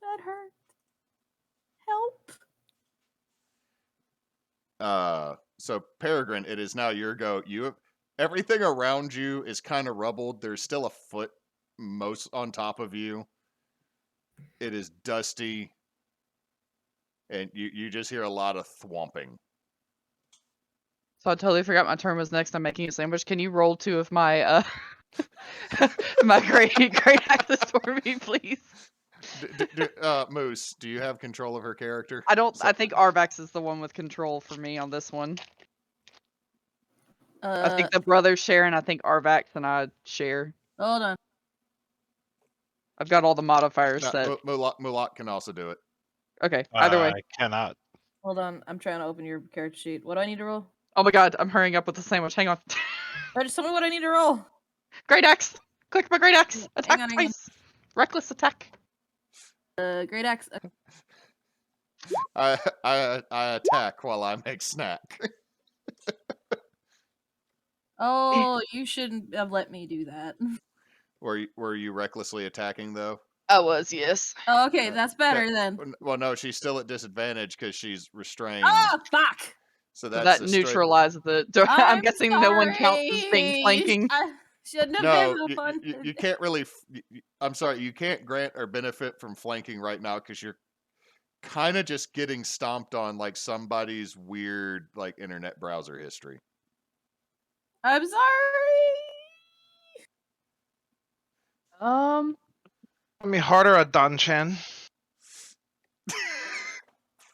That hurt. Help. So Peregrine, it is now your go. Everything around you is kind of rubbled. There's still a foot most on top of you. It is dusty. And you just hear a lot of thwomping. So I totally forgot my turn was next. I'm making a sandwich. Can you roll 2 of my my great axes for me, please? Moose, do you have control of her character? I don't. I think Arvax is the one with control for me on this one. I think the brothers share, and I think Arvax and I share. Hold on. I've got all the modifiers No, set. Mulak can also do it. Okay, either way. I cannot. Hold on. I'm trying to open your character sheet. What do I need to roll? Oh my god, I'm hurrying up with the sandwich. Hang on. Just tell me what I need to roll. Great axe. Click my great axe. Attack hang on. twice. Reckless attack. Great axe. I attack while I make snack. Oh, you shouldn't have let me do that. Were you recklessly attacking though? I was, yes. Oh, okay, that's better then. Well, no, she's still at disadvantage because she's restrained. Oh, fuck! So So that's that neutralizes the. I'm guessing no one counts as being flanking. I shouldn't have No, been one. you can't really. I'm sorry, you can't grant or benefit from flanking right now because you're kind of just getting stomped on like somebody's weird like internet browser history. I'm sorry. I mean, harder a Danchan.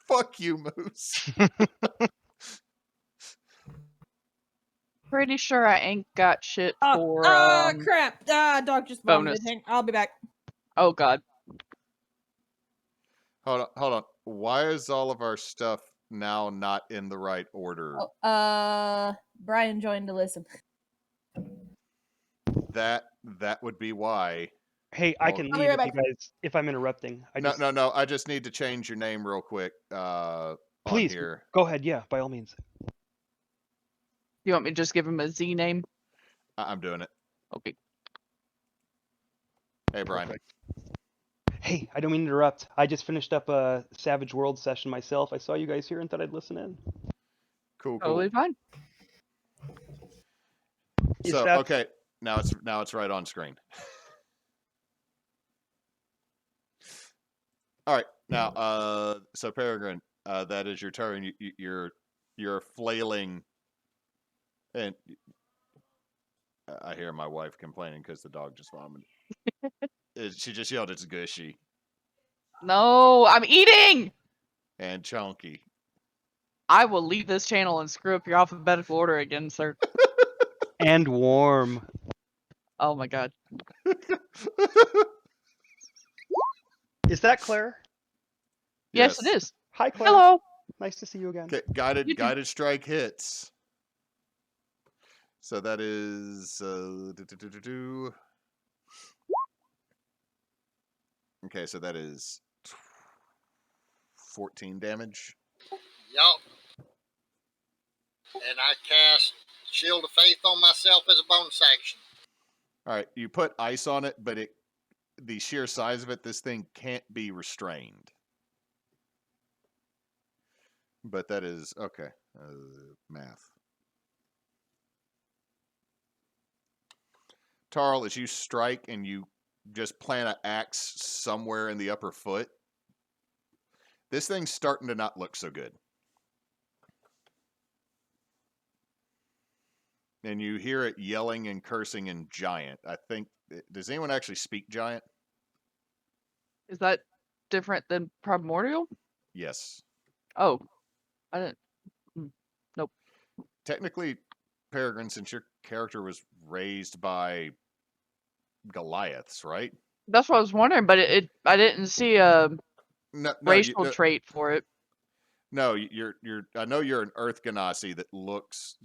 Fuck you, Moose. Pretty sure I ain't got shit for. Crap! Dog just vomited. bonus. I'll be back. Oh god. Hold on. Why is all of our stuff now not in the right order? Oh, Brian joined to listen. That would be why. Hey, I can I'll be leave right if you guys if I'm interrupting. No. I just need to change your name real quick. Please on here. go ahead. Yeah, by all means. You want me to just give him a Z name? I'm doing it. Okay. Hey, Brian. Perfect. Hey, I don't mean to interrupt. I just finished up a Savage World session myself. I saw you guys here and thought I'd listen in. Cool. Totally fine. So okay, now it's right on screen. All right, now so Peregrine, that is your turn. You're flailing, and I hear my wife complaining because the dog just vomited. She just yelled, "It's gushy No, I'm eating! and chunky." I will leave this channel and screw up your alphabetical order again, sir. And warm. Oh my god. Is that Claire? Yes, it is. Hi, Claire. Hello. Nice to see you again. Okay, You too. guided strike hits. So that is okay, so that is 14 damage. Yup. And I cast Shield of Faith on myself as a bonus action. All right, you put ice on it, but the sheer size of it, this thing can't be restrained. But that is okay. Math. Tarl, as you strike and you just plant an axe somewhere in the upper foot, this thing's starting to not look so good. And you hear it yelling and cursing in Giant. I think, does anyone actually speak Giant? Is that different than Primordial? Yes. Oh, I didn't. Nope. Technically, Peregrine, since your character was raised by Goliaths, right? That's what I was wondering, but I didn't see a No, racial trait for it. No, you're. I know you're an Earth Ganassi that looks.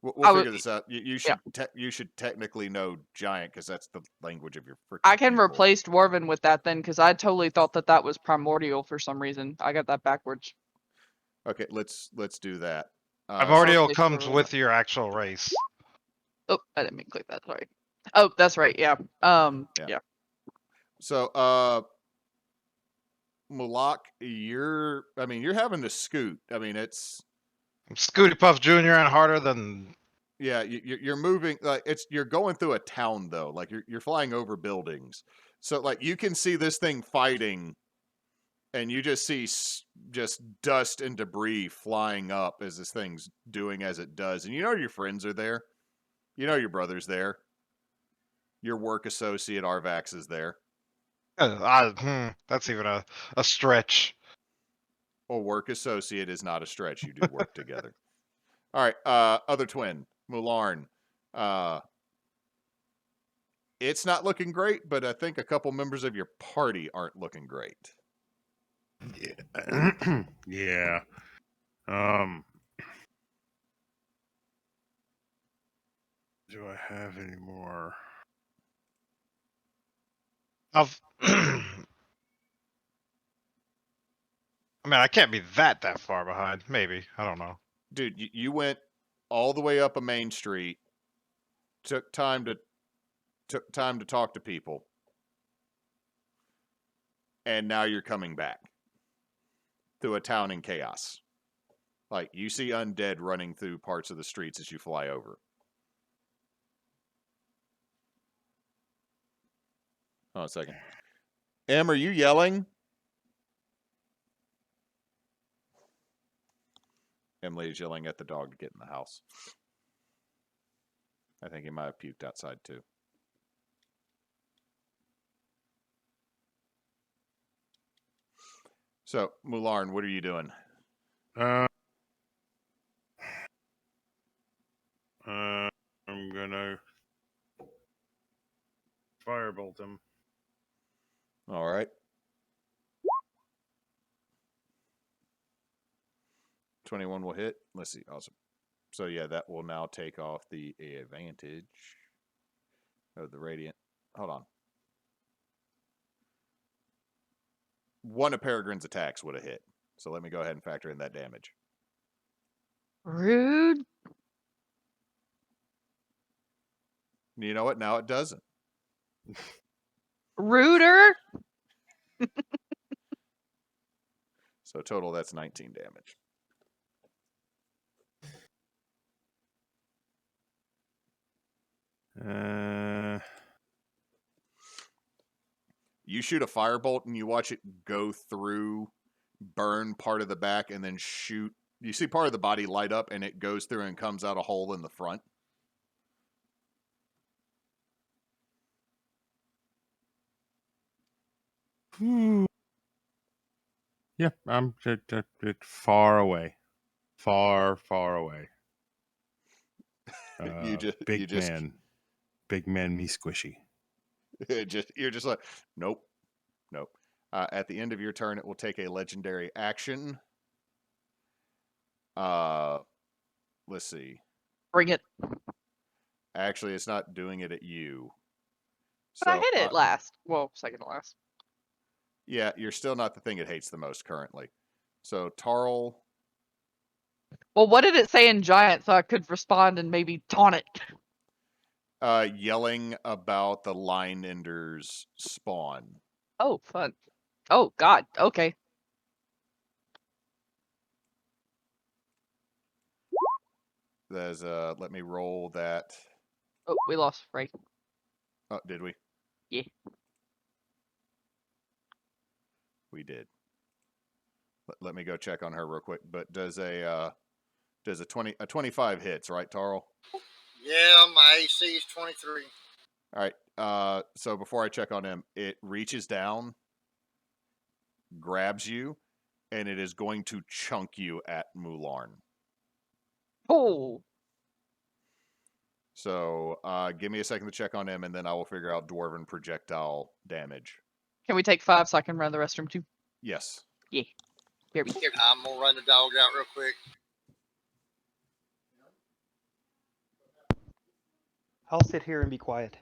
We'll figure this out. You should. Yeah. You should technically know Giant because that's the language of your freaking. I can people. replace Dwarven with that then, because I totally thought that was Primordial for some reason. I got that backwards. Okay, let's do that. Primordial Replace comes Dwarven. with your actual race. Oh, I didn't mean to click that. Sorry. Oh, that's right. Yeah. Yeah. So, Mulak, you're having to scoot. I mean, it's Scooty Puff Jr. and harder than. yeah. You're moving like you're going through a town though. Like you're flying over buildings. So like you can see this thing fighting, and you just see just dust and debris flying up as this thing's doing as it does. And you know your friends are there. You know your brother's there. Your work associate Arvax is there. That's even a stretch. Well, work associate is not a stretch. You do work together. All right. Other twin, Mularn. It's not looking great, but I think a couple members of your party aren't looking great. Yeah. Yeah. Do I have any more? I mean, I can't be that far behind. Maybe. I don't know. Dude, you went all the way up a main street, took time to talk to people, and now you're coming back through a town in chaos. Like, you see undead running through parts of the streets as you fly over. Hold on a second. Em, are you yelling? Emily is yelling at the dog to get in the house. I think he might have puked outside too. So, Mularn, what are you doing? I'm gonna firebolt him. All right. 21 will hit. Let's see. Awesome. So, yeah, that will now take off the advantage of the radiant. Hold on. One of Peregrine's attacks would have hit. So let me go ahead and factor in that damage. Rude. You know what? Now it doesn't. Ruder. So total, that's 19 damage. You shoot a firebolt and you watch it go through, burn part of the back, and then shoot. You see part of the body light up, and it goes through and comes out a hole in the front. Yeah, I'm far away. Far away. Big man, me squishy. You're just like, nope. At the end of your turn, it will take a legendary action. Let's see. Bring it. Actually, it's not doing it at you. But I hit it last. Well, second to last. Yeah, you're still not the thing it hates the most currently. So Tarl. Well, what did it say in giant so I could respond and maybe taunt it? Yelling about the line enders spawn. Oh, fun. Oh, God. Okay. There's let me roll that. Oh, we lost Frey. Oh, did we? Yeah. We did. Let me go check on her real quick. But does a 25 hits, right, Tarl? Yeah, my AC is 23. All right. So before I check on him, it reaches down, grabs you, and it is going to chunk you at Mularn. Oh. So give me a second to check on him, and then I will figure out dwarven projectile damage. Can we take 5 so I can run the restroom too? Yes. Yeah. Here we go. I'm gonna run the dog out real quick. I'll sit here and be quiet.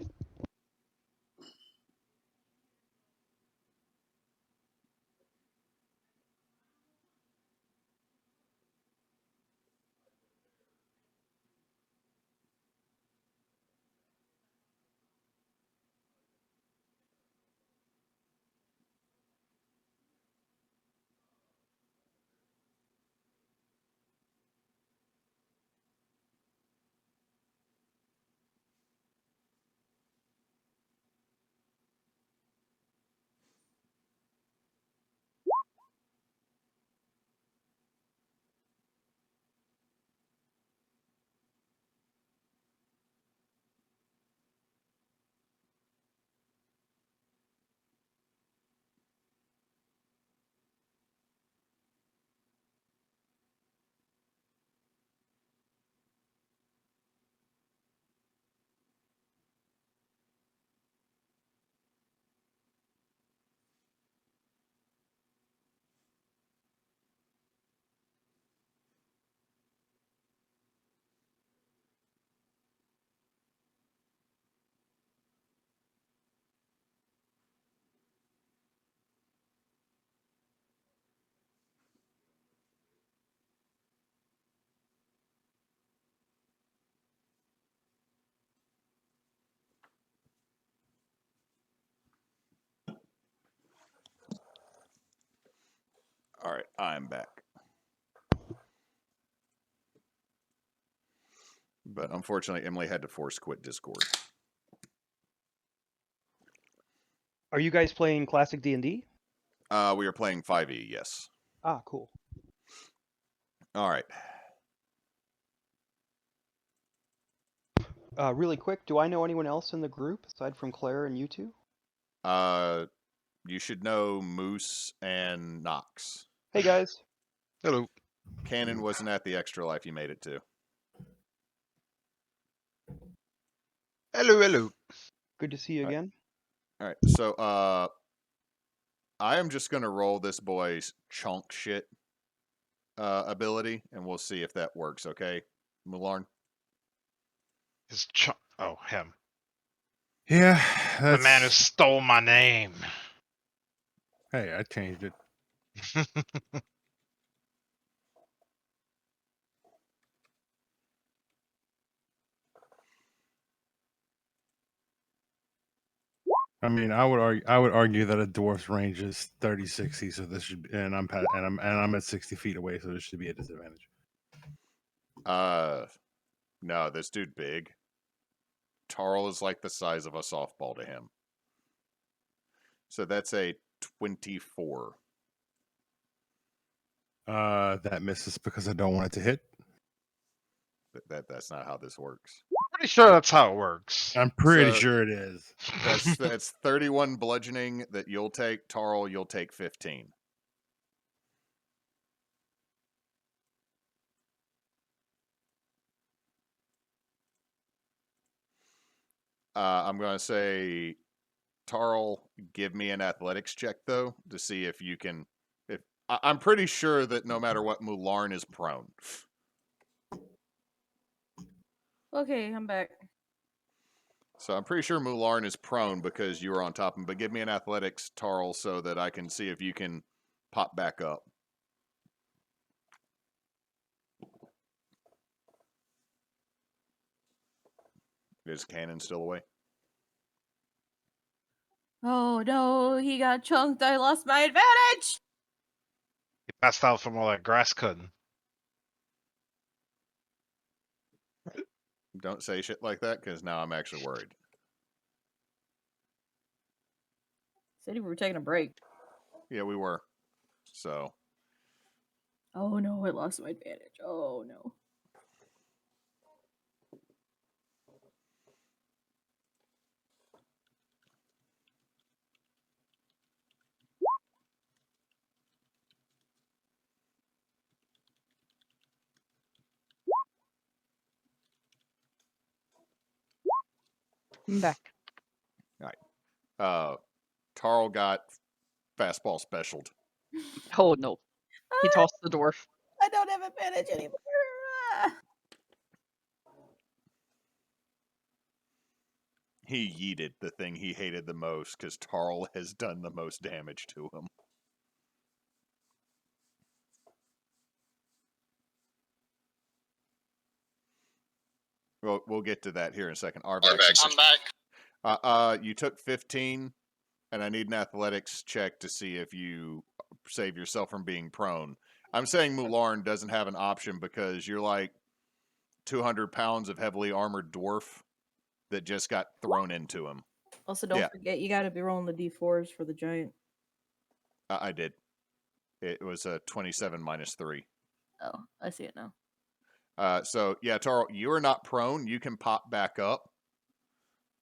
All right, I'm back. But unfortunately, Emily had to force quit Discord. Are you guys playing classic D&D? We are playing 5e, yes. Ah, cool. All right. Really quick, do I know anyone else in the group aside from Claire and you two? You should know Moose and Knox. Hey guys. Hello. Cannon wasn't at the extra life you made it to. Hello, hello. Good to see you again. All right, so I am just gonna roll this boy's chunk shit ability, and we'll see if that works. Okay, Mularn. His oh, him. Yeah, The man who that's. stole my name. Hey, I changed it. I mean, I would argue that a dwarf's range is 30, 60, so this should be, and I'm at 60 feet away, so this should be a disadvantage. No, this dude big. Tarl is like the size of a softball to him. So that's a 24. That misses because I don't want it to hit. That's not how this works. Pretty sure that's how it works. I'm pretty So- sure it is. That's 31 bludgeoning that you'll take. Tarl, you'll take 15. I'm going to say Tarl give me an athletics check though to see if you can. I'm pretty sure that no matter what, Mularn is prone. Okay, I'm back. So I'm pretty sure Mularn is prone because you were on top of him. But give me an athletics, Tarl, so that I can see if you can pop back up. Is Cannon still away? Oh no, he got chunked. I lost my advantage. He passed out from all that grass cutting. Don't say shit like that, because now I'm actually worried. Said we were taking a break. Yeah, we were. So, Oh no, I lost my advantage. Oh no. I'm back. Tarl got fastball specialed. Oh no. He tossed the dwarf. I don't have advantage anymore. He yeeted the thing he hated the most because Tarl has done the most damage to him. We'll get to that here in a second. Arvax, I'm back. you took 15, and I need an athletics check to see if you save yourself from being prone. I'm saying Mularn doesn't have an option because you're like 200 pounds of heavily armored dwarf that just got thrown into him. Also, don't Yeah. forget you got to be rolling the d4s for the giant. I did. It was a 27 minus 3. Oh, I see it now. So yeah, Tarl, you are not prone. You can pop back up.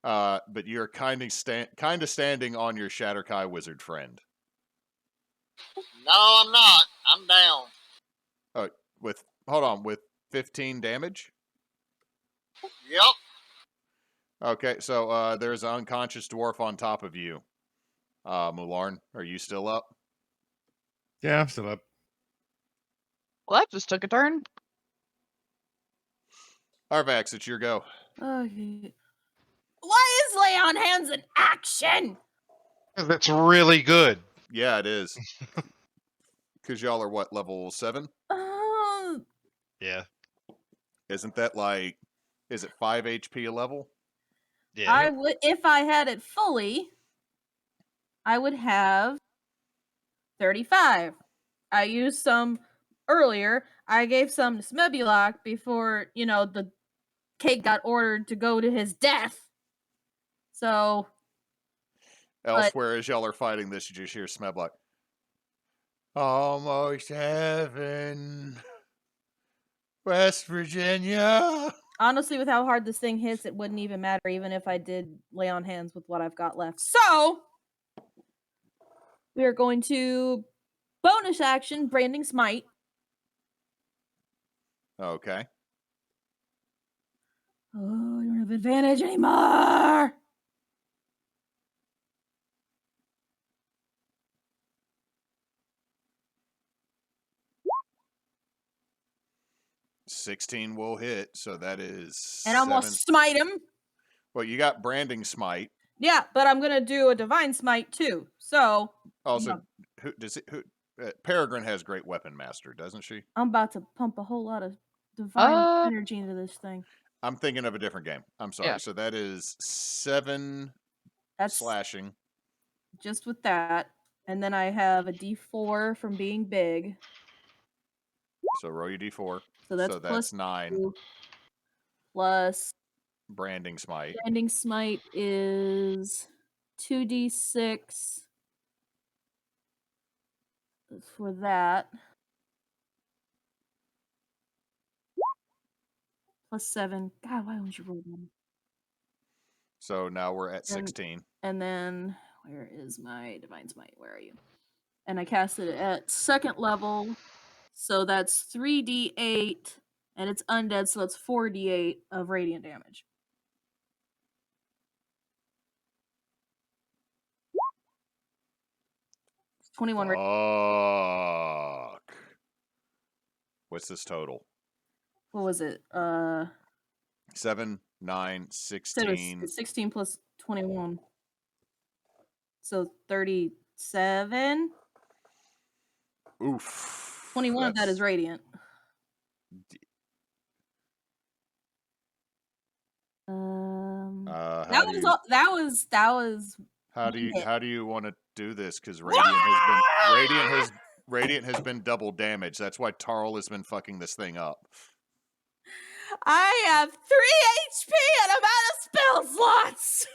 But you're kind of standing on your Shatterkai wizard friend. No, I'm not. I'm down. With 15 damage. Yep. Okay, so there's an unconscious dwarf on top of you. Mularn, are you still up? Yeah, I'm still up. Well, that just took a turn. Arvax, it's your go. Okay. Why is lay on hands an action? That's really good. Yeah, it is. Because y'all are what, level 7? Yeah. Isn't that like, is it 5 HP a level? Yeah. I would, if I had it fully, I would have 35. I used some earlier. I gave some to Smebulok before, the cake got ordered to go to his death. So. Elsewhere, as y'all are fighting this, you just hear Smeblock. Almost heaven. West Virginia. Honestly, with how hard this thing hits, it wouldn't even matter even if I did lay on hands with what I've got left. So, we are going to bonus action Branding Smite. Okay. Oh, I don't have advantage anymore. $16 will hit, so that is And I'm going to smite him. Well, you got Branding Smite. Yeah, but I'm going to do a Divine Smite too. So. Also, Peregrine has great Weapon Master, doesn't she? I'm about to pump a whole lot of divine energy into this thing. I'm thinking of a different game. I'm sorry. Yeah. So that is 7 slashing. Just with that. And then I have a d4 from being big. So roll your d4. So that's plus 9. 2 plus Branding Smite. Branding Smite is 2d6 for that. Plus 7. God, why don't you roll them? So now we're at 16. And then, where is my Divine Smite? Where are you? And I cast it at 2nd level. So that's 3d8. And it's undead, so that's 4d8 of radiant damage. 21 radiant. Fuck. What's this total? What was it? 7, 9, Said 16. 16 plus 21. So 37. Oof. 21 of that That's- is radiant. how That do was you all, that was how do you Radiant. how do you want to do this? Because Radiant has been double damaged. That's why Tarl has been fucking this thing up. I have 3 HP and I'm out of spell slots.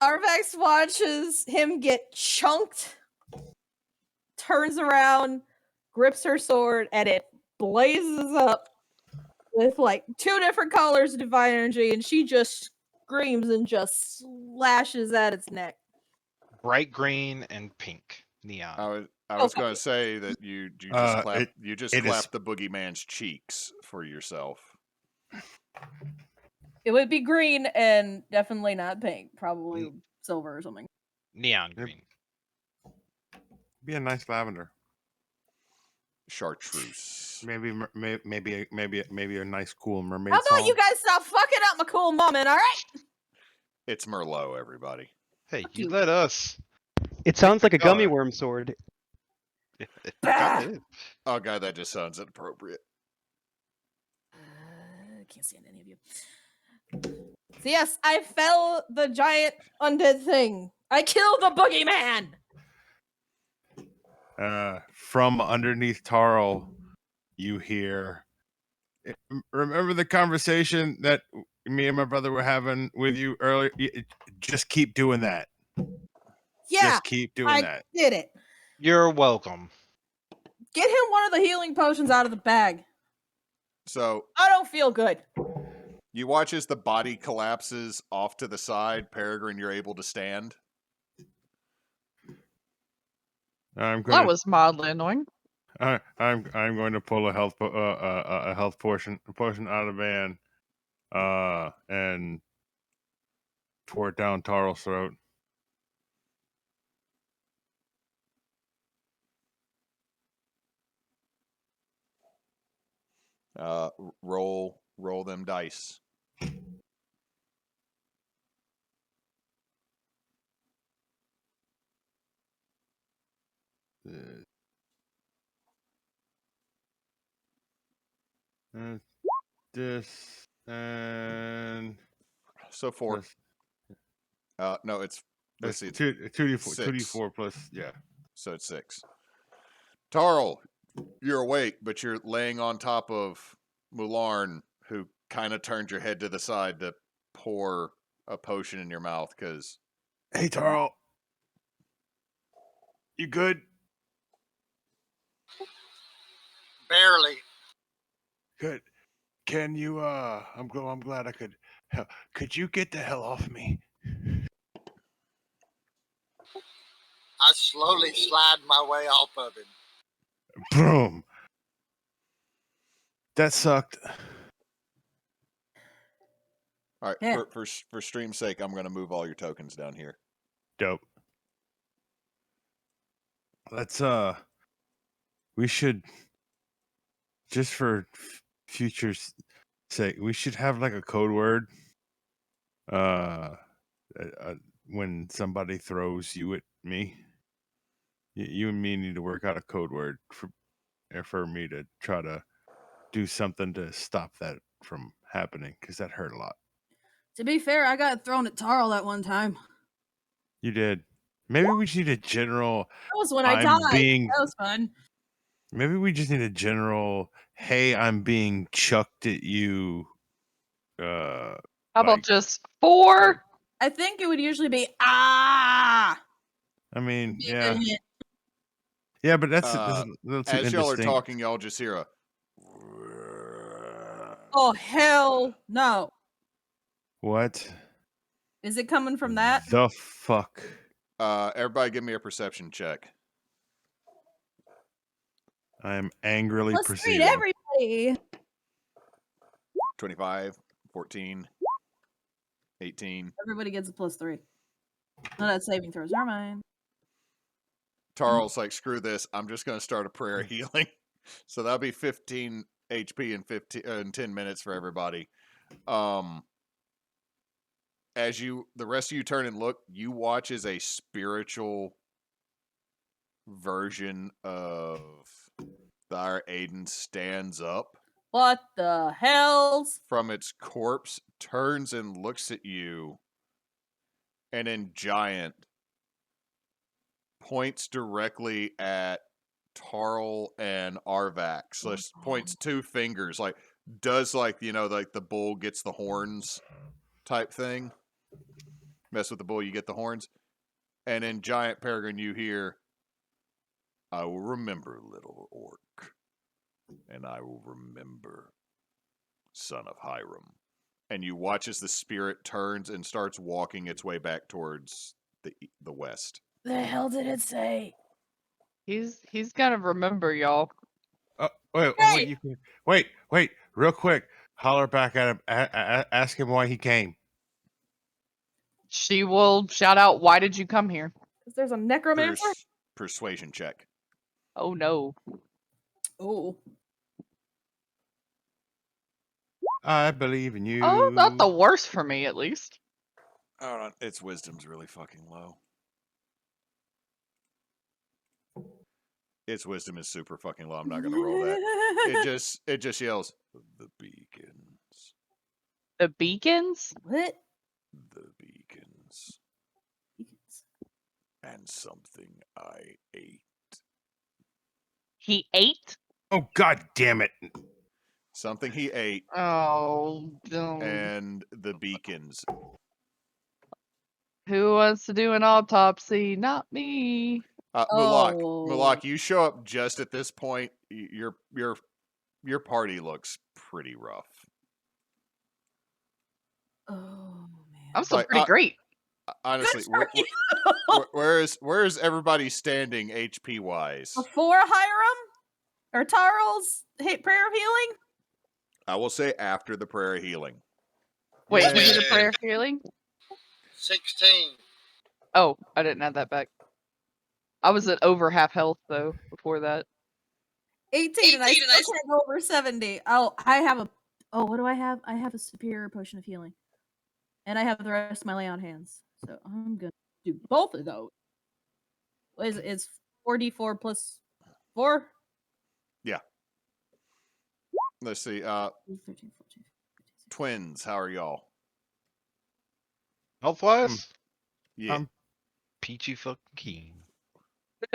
Arvax watches him get chunked, turns around, grips her sword, and it blazes up with like 2 different colors of divine energy, and she just screams and just slashes at its neck. Bright green and pink neon. I was going Okay. to say that you just clapped the boogeyman's cheeks for yourself. It would be green and definitely not pink, probably silver or something. Neon green. Be a nice lavender. Chartreuse. Maybe a nice cool mermaid How about song. you guys stop fucking up my cool moment, all right? It's Merlot, everybody. Hey, Fuck you you. let us. It sounds like a gummy God. worm sword. It Bah! kinda is. Oh god, that just sounds inappropriate. Can't stand any of you. So yes, I fell the giant undead thing. I killed the boogeyman. From underneath Tarl, you hear. Remember the conversation that me and my brother were having with you earlier? Just keep doing that. Yeah, Just keep doing I that. did it. You're welcome. Get him one of the healing potions out of the bag. So I don't feel good. you watch as the body collapses off to the side. Peregrine, you're able to stand. I'm That going. was mildly annoying. I'm going to pull a health potion out of the van, and pour it down Tarl's throat. Roll them dice. This and So 4. No, it's let's see. 2d4 plus, yeah. So it's 6. Tarl, you're awake, but you're laying on top of Mularn, who kind of turned your head to the side to pour a potion in your mouth because. Hey Tarl, you good? Barely. Good. Can you? I'm glad I could. Could you get the hell off me? I slowly slide my way off of him. Boom. That sucked. All right, Yeah. for stream's sake, I'm going to move all your tokens down here. Dope. Let's we should, just for future's sake, we should have like a code word. When somebody throws you at me, you and me need to work out a code word for me to try to do something to stop that from happening, because that hurt a lot. To be fair, I got thrown at Tarl that one time. You did. Maybe we just need a general. That was when I I'm died. being. That was fun. Maybe we just need a general. Hey, I'm being chucked at you. How about Like- just 4? I think it would usually be ah. I mean, Be a yeah, good hit. yeah, but that's Uh, a little too As y'all are indistinct. talking, y'all just hear a. Oh hell no! What Is it coming from that? the fuck? Everybody, give me a perception check. I am angrily Let's treat perceiving. everybody. 25, 14, 18. Everybody gets a +3. No, that's saving throws. Never mind. Tarl's like, screw this. I'm just going to start a prayer of healing. So that'll be 15 HP in 10 minutes for everybody. As the rest of you turn and look, you watch as a spiritual version of our Aiden stands up What the hells? from its corpse, turns and looks at you, and in giant points directly at Tarl and Arvax. So points 2 fingers, like does like like the bull gets the horns type thing. Mess with the bull, you get the horns. And in giant Peregrine, you hear, I will remember, little orc, and I will remember, son of Hiram. And you watch as the spirit turns and starts walking its way back towards the west. The hell did it say? He's gonna remember y'all. Wait, real quick. Holler back at him. Ask him why he came. She will shout out, "Why did you come here?" Because there's a necromancer? Persuasion check. Oh no. Oh. I believe in you. Oh, not the worst for me, at least. Hold on, its wisdom's really fucking low. Its wisdom is super fucking low. I'm not gonna roll that. It just yells, the beacons. The beacons? What? The beacons. And something I ate. He ate? Oh, god damn it. Something he ate. Oh, no. And the beacons. Who wants to do an autopsy? Not me. Mulak, you show up just at this point. Your party looks pretty rough. Oh man. I'm still pretty great. Honestly, where is everybody standing HP wise? Before Hiram? Or Tarl's prayer of healing? I will say after the prayer of healing. Wait, who did the prayer of healing? 16. Oh, I didn't add that back. I was at over half health though before that. 18 and I still can't go over 70. Oh, I have a. Oh, what do I have? I have a superior potion of healing, and I have the rest of my lay on hands. So I'm gonna do both of those. What is it? It's 4d4 plus 4. Yeah. Let's see. 13, 14, Twins, how are y'all? Health-wise? Yeah. Peachy fucking keen.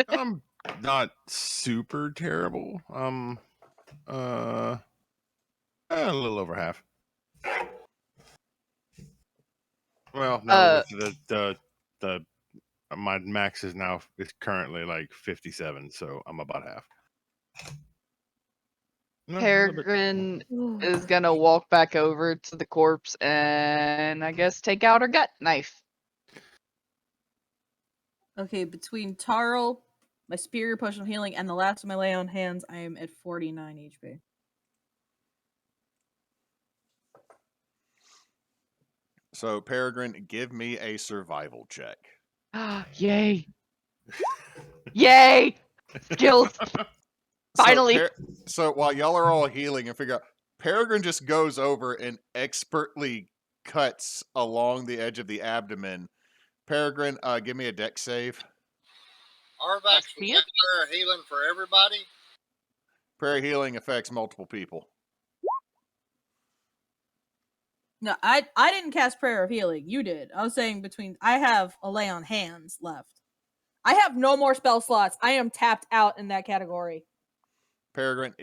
I'm not super terrible. A little over half. Well, no, with the my max is currently like 57, so I'm about half. No, Peregrine is gonna walk back over to the corpse and I guess take out her gut knife. Okay, between Tarl, my superior potion of healing, and the last of my lay on hands, I am at 49 HP. So, Peregrine, give me a survival check. Yay! Yay! Skills. Finally. So while y'all are all healing and figure out, Peregrine just goes over and expertly cuts along the edge of the abdomen. Peregrine, give me a dex save. Arvax, was that prayer of healing for everybody? Prayer healing affects multiple people. No, I didn't cast prayer of healing. You did. I was saying I have a lay on hands left. I have no more spell slots. I am tapped out in that category. Peregrine,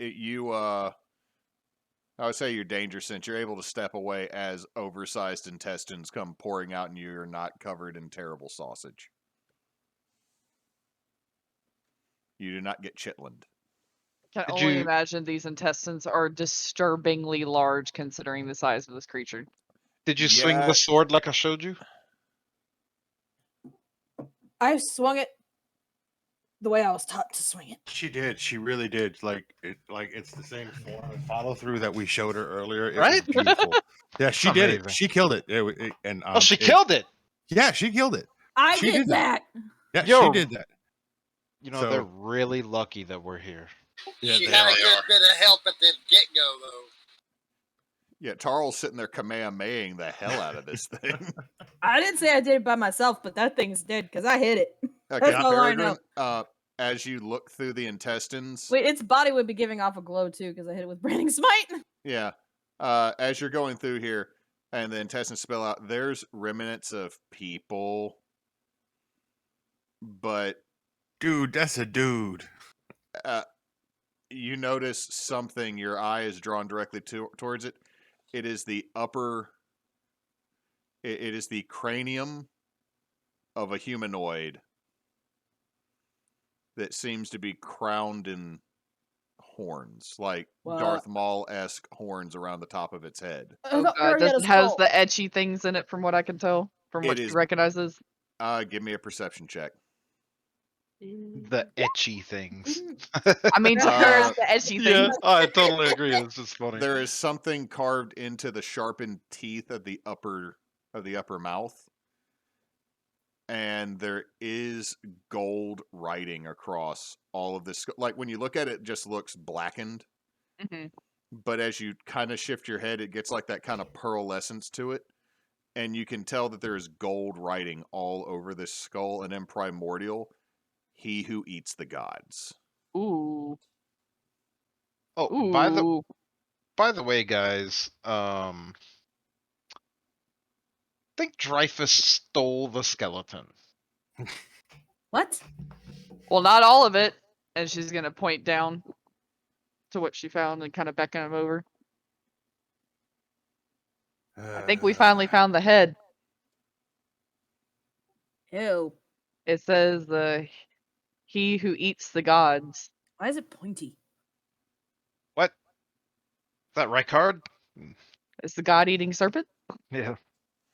I would say you're dangerous since you're able to step away as oversized intestines come pouring out and you're not covered in terrible sausage. You do not get chitlined. Can only imagine these intestines are disturbingly large considering the size of this creature. Did you swing the sword like I showed you? I swung it. the way I was taught to swing it. She did. She really did. It's the same form and follow through that we showed her earlier. It Right? was beautiful. Yeah, she did it. Amazing. She killed it. Oh, she killed it. Yeah, she killed it. I She did did that. that. Yeah, Yo. she did that. You know, So- they're really lucky that we're here. Yeah, she they had are. a good bit of help at the get-go, though. Yeah, Tarl's sitting there Kamehamehaing the hell out of this thing. I didn't say I did it by myself, but that thing's dead because I hit it. Okay, That's all I know. Peregrine, as you look through the intestines, Wait, its body would be giving off a glow too because I hit it with Branding Smite. yeah, as you're going through here and the intestines spill out, there's remnants of people, but Dude, that's a dude. you notice something. Your eye is drawn directly towards it. It is the upper. It is the cranium of a humanoid that seems to be crowned in horns, like What? Darth Maul-esque horns around the top of its head. Oh god, does it has the etchy things in it from what I can tell? From what It she is- recognizes? Give me a perception check. The etchy things. I mean, to her, Uh, it's the etchy Yeah, things. I totally agree. It's just funny. There is something carved into the sharpened teeth of the upper mouth, and there is gold writing across all of this. Like when you look at it, it just looks blackened. Mhm. But as you kind of shift your head, it gets like that kind of pearlescence to it, and you can tell that there is gold writing all over this skull, and in primordial, "He who eats the gods." Ooh. Oh, Ooh. by the way, guys, I think Dreyfus stole the skeleton. What? Well, not all of it. And she's gonna point down to what she found and kind of beckon him over. I think we finally found the head. Ew. It says he who eats the gods. Why is it pointy? What? Is that Ricard? It's the god-eating serpent. Yeah.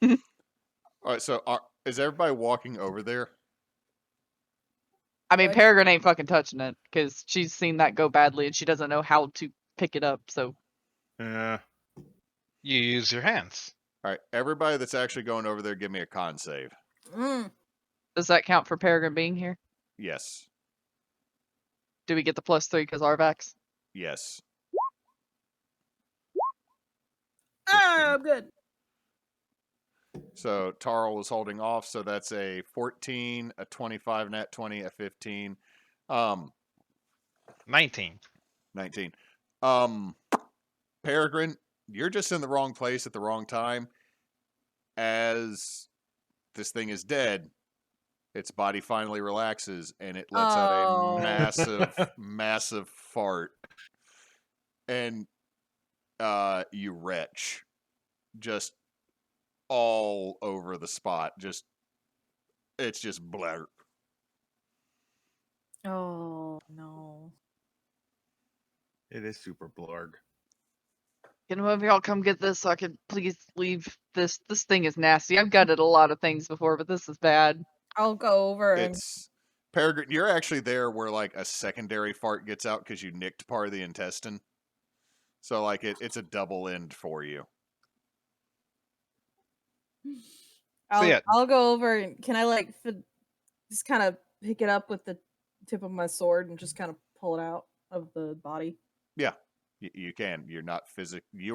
All right, so is everybody walking over there? I mean, What? Peregrine ain't fucking touching it because she's seen that go badly and she doesn't know how to pick it up. So Yeah. You use your hands. All right, everybody that's actually going over there, give me a con save. does that count for Peregrine being here? Yes. Do we get the +3 because Arvax? Yes. Oh, good. So Tarl was holding off, so that's a 14, a 25 nat 20, a 15. 19. 19. Peregrine, you're just in the wrong place at the wrong time. As this thing is dead, its body finally relaxes and it lets out Oh. a massive, massive fart. And you retch just all over the spot. It's just blurp. Oh no. It is super blurg. Can one of y'all come get this so I can please leave this? This thing is nasty. I've gutted a lot of things before, but this is bad. I'll go over and It's Peregrine. You're actually there where like a secondary fart gets out because you nicked part of the intestine. So like it's a double end for you. I'll go over and can I like just kind of pick it up with the tip of my sword and just kind of pull it out of the body? Yeah, you can. You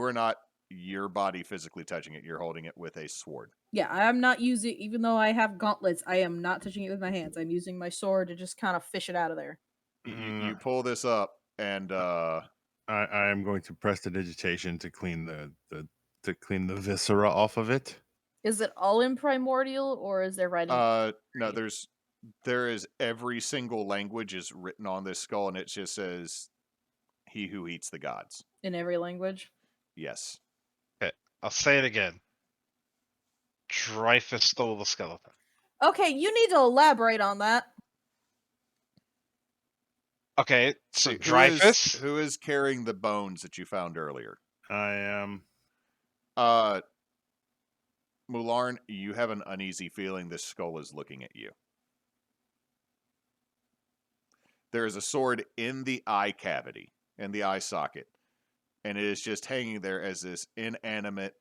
are not your body physically touching it. You're holding it with a sword. Yeah, I'm not using, even though I have gauntlets, I am not touching it with my hands. I'm using my sword to just kind of fish it out of there. You pull this up and I am going to press the digitation to clean the viscera off of it. Is it all in primordial or is there writing? no, there is every single language is written on this skull, and it just says, "He who eats the gods." In every language? Yes. I'll say it again. Dreyfus stole the skeleton. Okay, you need to elaborate on that. Okay, so See, Dreyfus. who is carrying the bones that you found earlier? I am. Mularn, you have an uneasy feeling this skull is looking at you. there is a sword in the eye cavity, in the eye socket, and it is just hanging there as this inanimate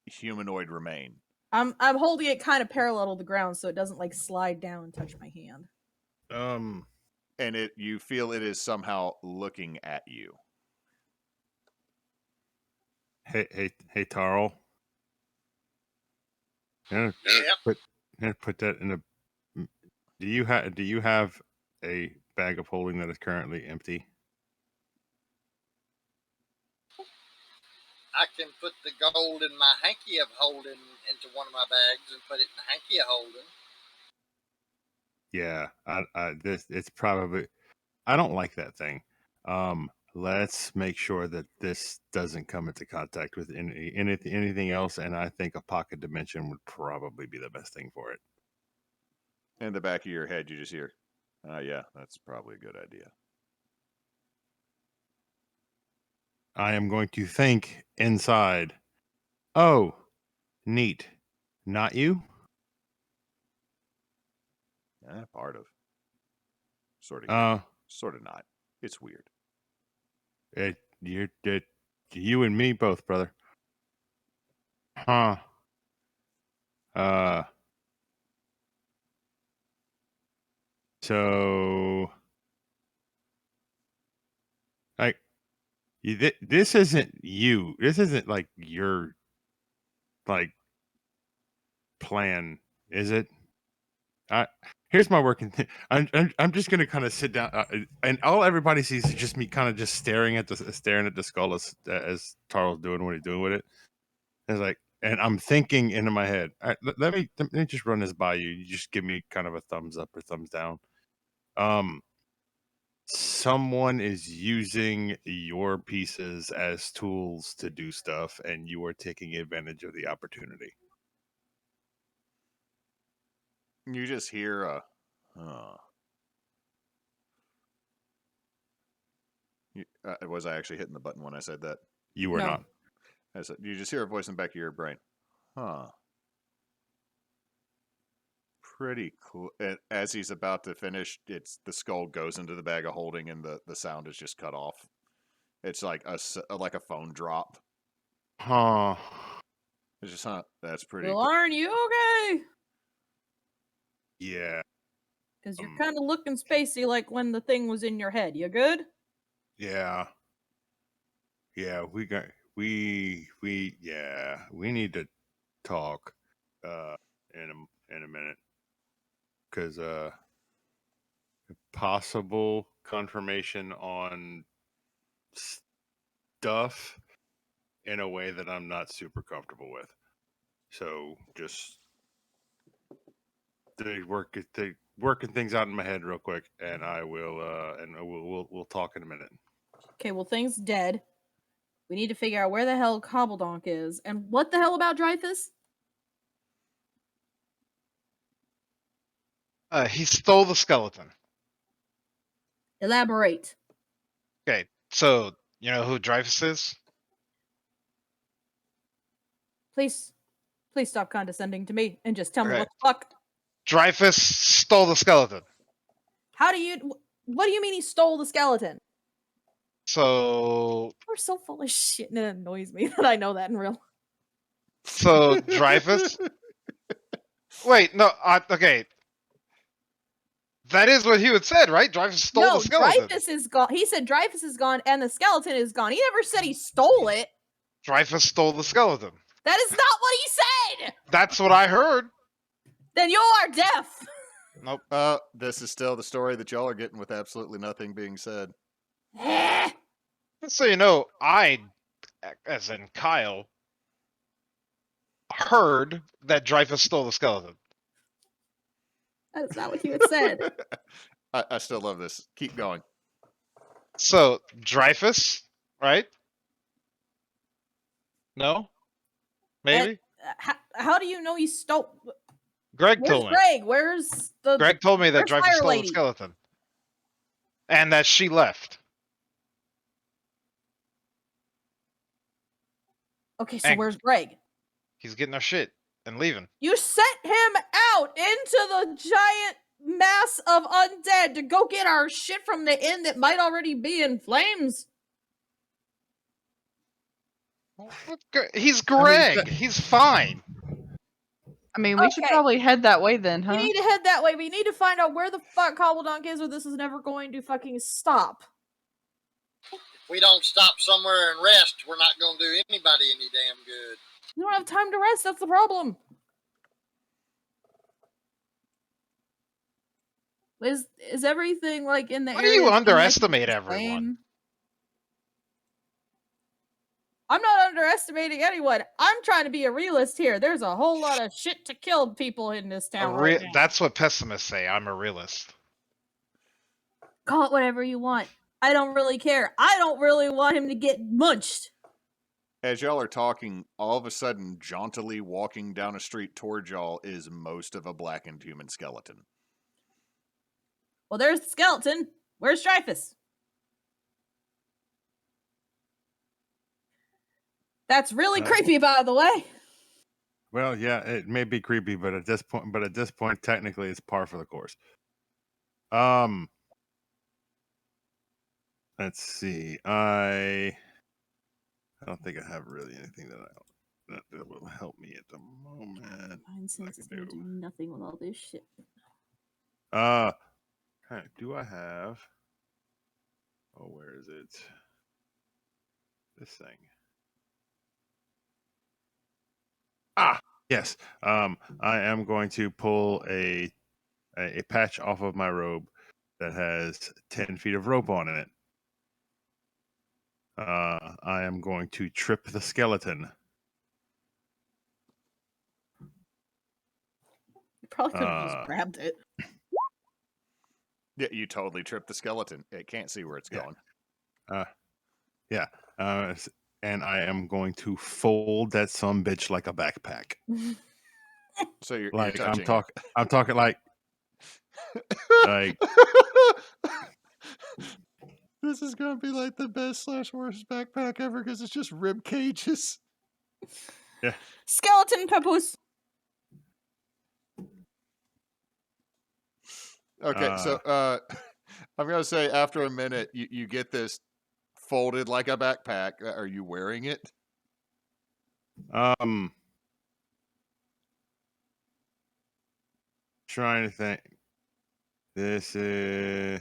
humanoid remain. I'm holding it kind of parallel to the ground so it doesn't like slide down and touch my hand. And you feel it is somehow looking at you. Hey, Tarl. Yeah. Put that in a. Do you have a bag of holding that is currently empty? I can put the gold in my hanky of holding into one of my bags and put it in the hanky of holding. Yeah, it's probably. I don't like that thing. Let's make sure that this doesn't come into contact with anything else, and I think a pocket dimension would probably be the best thing for it. In the back of your head, you just hear, yeah, that's probably a good idea. I am going to think inside. Oh, neat. Not you? Part of. Sort of. Sort of not. It's weird. You're you and me both, brother. Huh. So, like, this isn't you. This isn't like your, like, plan, is it? Here's my working thing. I'm just gonna kind of sit down, and all everybody sees is just me kind of just staring at the skull as Tarl's doing what he's doing with it. It's like, and I'm thinking into my head. Let me just run this by you. You just give me kind of a thumbs up or thumbs down. Someone is using your pieces as tools to do stuff, and you are taking advantage of the opportunity. You just hear was I actually hitting the button when I said that? You were not. I said, you just hear a voice in the back of your brain. Pretty cool. As he's about to finish, the skull goes into the bag of holding, and the sound is just cut off. It's like a phone drop. Huh. It's just that's pretty. Well, aren't you okay? Yeah. Because you're kind of looking spacey like when the thing was in your head. You good? Yeah. Yeah, we need to talk in a minute, because possible confirmation on stuff in a way that I'm not super comfortable with. So just working things out in my head real quick, and I will and we'll talk in a minute. Okay, well, thing's dead. We need to figure out where the hell Cobbledonk is. And what the hell about Dreyfus? He stole the skeleton. Elaborate. Okay, so you know who Dreyfus is? Please stop condescending to me and just tell me Okay. what the fuck. Dreyfus stole the skeleton. What do you mean he stole the skeleton? So We're so full of shit, and it annoys me that I know that in real. So Dreyfus. Wait, no. Okay. That is what he would said, right? Dreyfus stole the skeleton. Dreyfus is gone. He said Dreyfus is gone and the skeleton is gone. He never said he stole it. Dreyfus stole the skeleton. That is not what he said. That's what I heard. Then you are deaf. Nope. This is still the story that y'all are getting with absolutely nothing being said. Just so you know, I, as in Kyle, heard that Dreyfus stole the skeleton. That's not what you had said. I still love this. Keep going. So Dreyfus, right? No? Maybe? How do you know he stole? Greg told me. Greg? Where's the? Greg told me that where's Dreyfus Fire stole Lady? the skeleton. And that she left. Okay, so And where's Greg? He's getting our shit and leaving. You sent him out into the giant mass of undead to go get our shit from the inn that might already be in flames? He's Greg. that- He's fine. I mean, we should Okay. probably head that way then, We huh? need to head that way. We need to find out where the fuck Cobbledonk is, or this is never going to fucking stop. If we don't stop somewhere and rest, we're not going to do anybody any damn good. We don't have time to rest. That's the problem. Is everything like in the Why do area? you seem like underestimate it's the everyone? same? I'm not underestimating anyone. I'm trying to be a realist here. There's a whole lot of shit to kill people in this town right now. That's what pessimists say. I'm a realist. Call it whatever you want. I don't really care. I don't really want him to get munched. As y'all are talking, all of a sudden, jauntily walking down a street towards y'all is most of a blackened human skeleton. Well, there's the skeleton. Where's Dreyfus? That's really creepy, by the way. Well, yeah, it may be creepy, but at this point, technically, it's par for the course. Let's see. I don't think I have really anything that will help me at the moment. Mind sense is gonna do nothing with all this shit. Do I have? Oh, where is it? This thing. Yes. I am going to pull a patch off of my robe that has 10 feet of rope on it. I am going to trip the skeleton. You probably could have just grabbed it. Yeah, you totally tripped the skeleton. It can't see where it's going. And I am going to fold that sumbitch like a backpack. So you're Like you're touching I'm talking like This is gonna be like the best / worst backpack ever because it's just rib cages. Yeah. Skeleton papoose. Okay, so I'm gonna say after a minute you get this folded like a backpack. Are you wearing it? Trying to think. This is.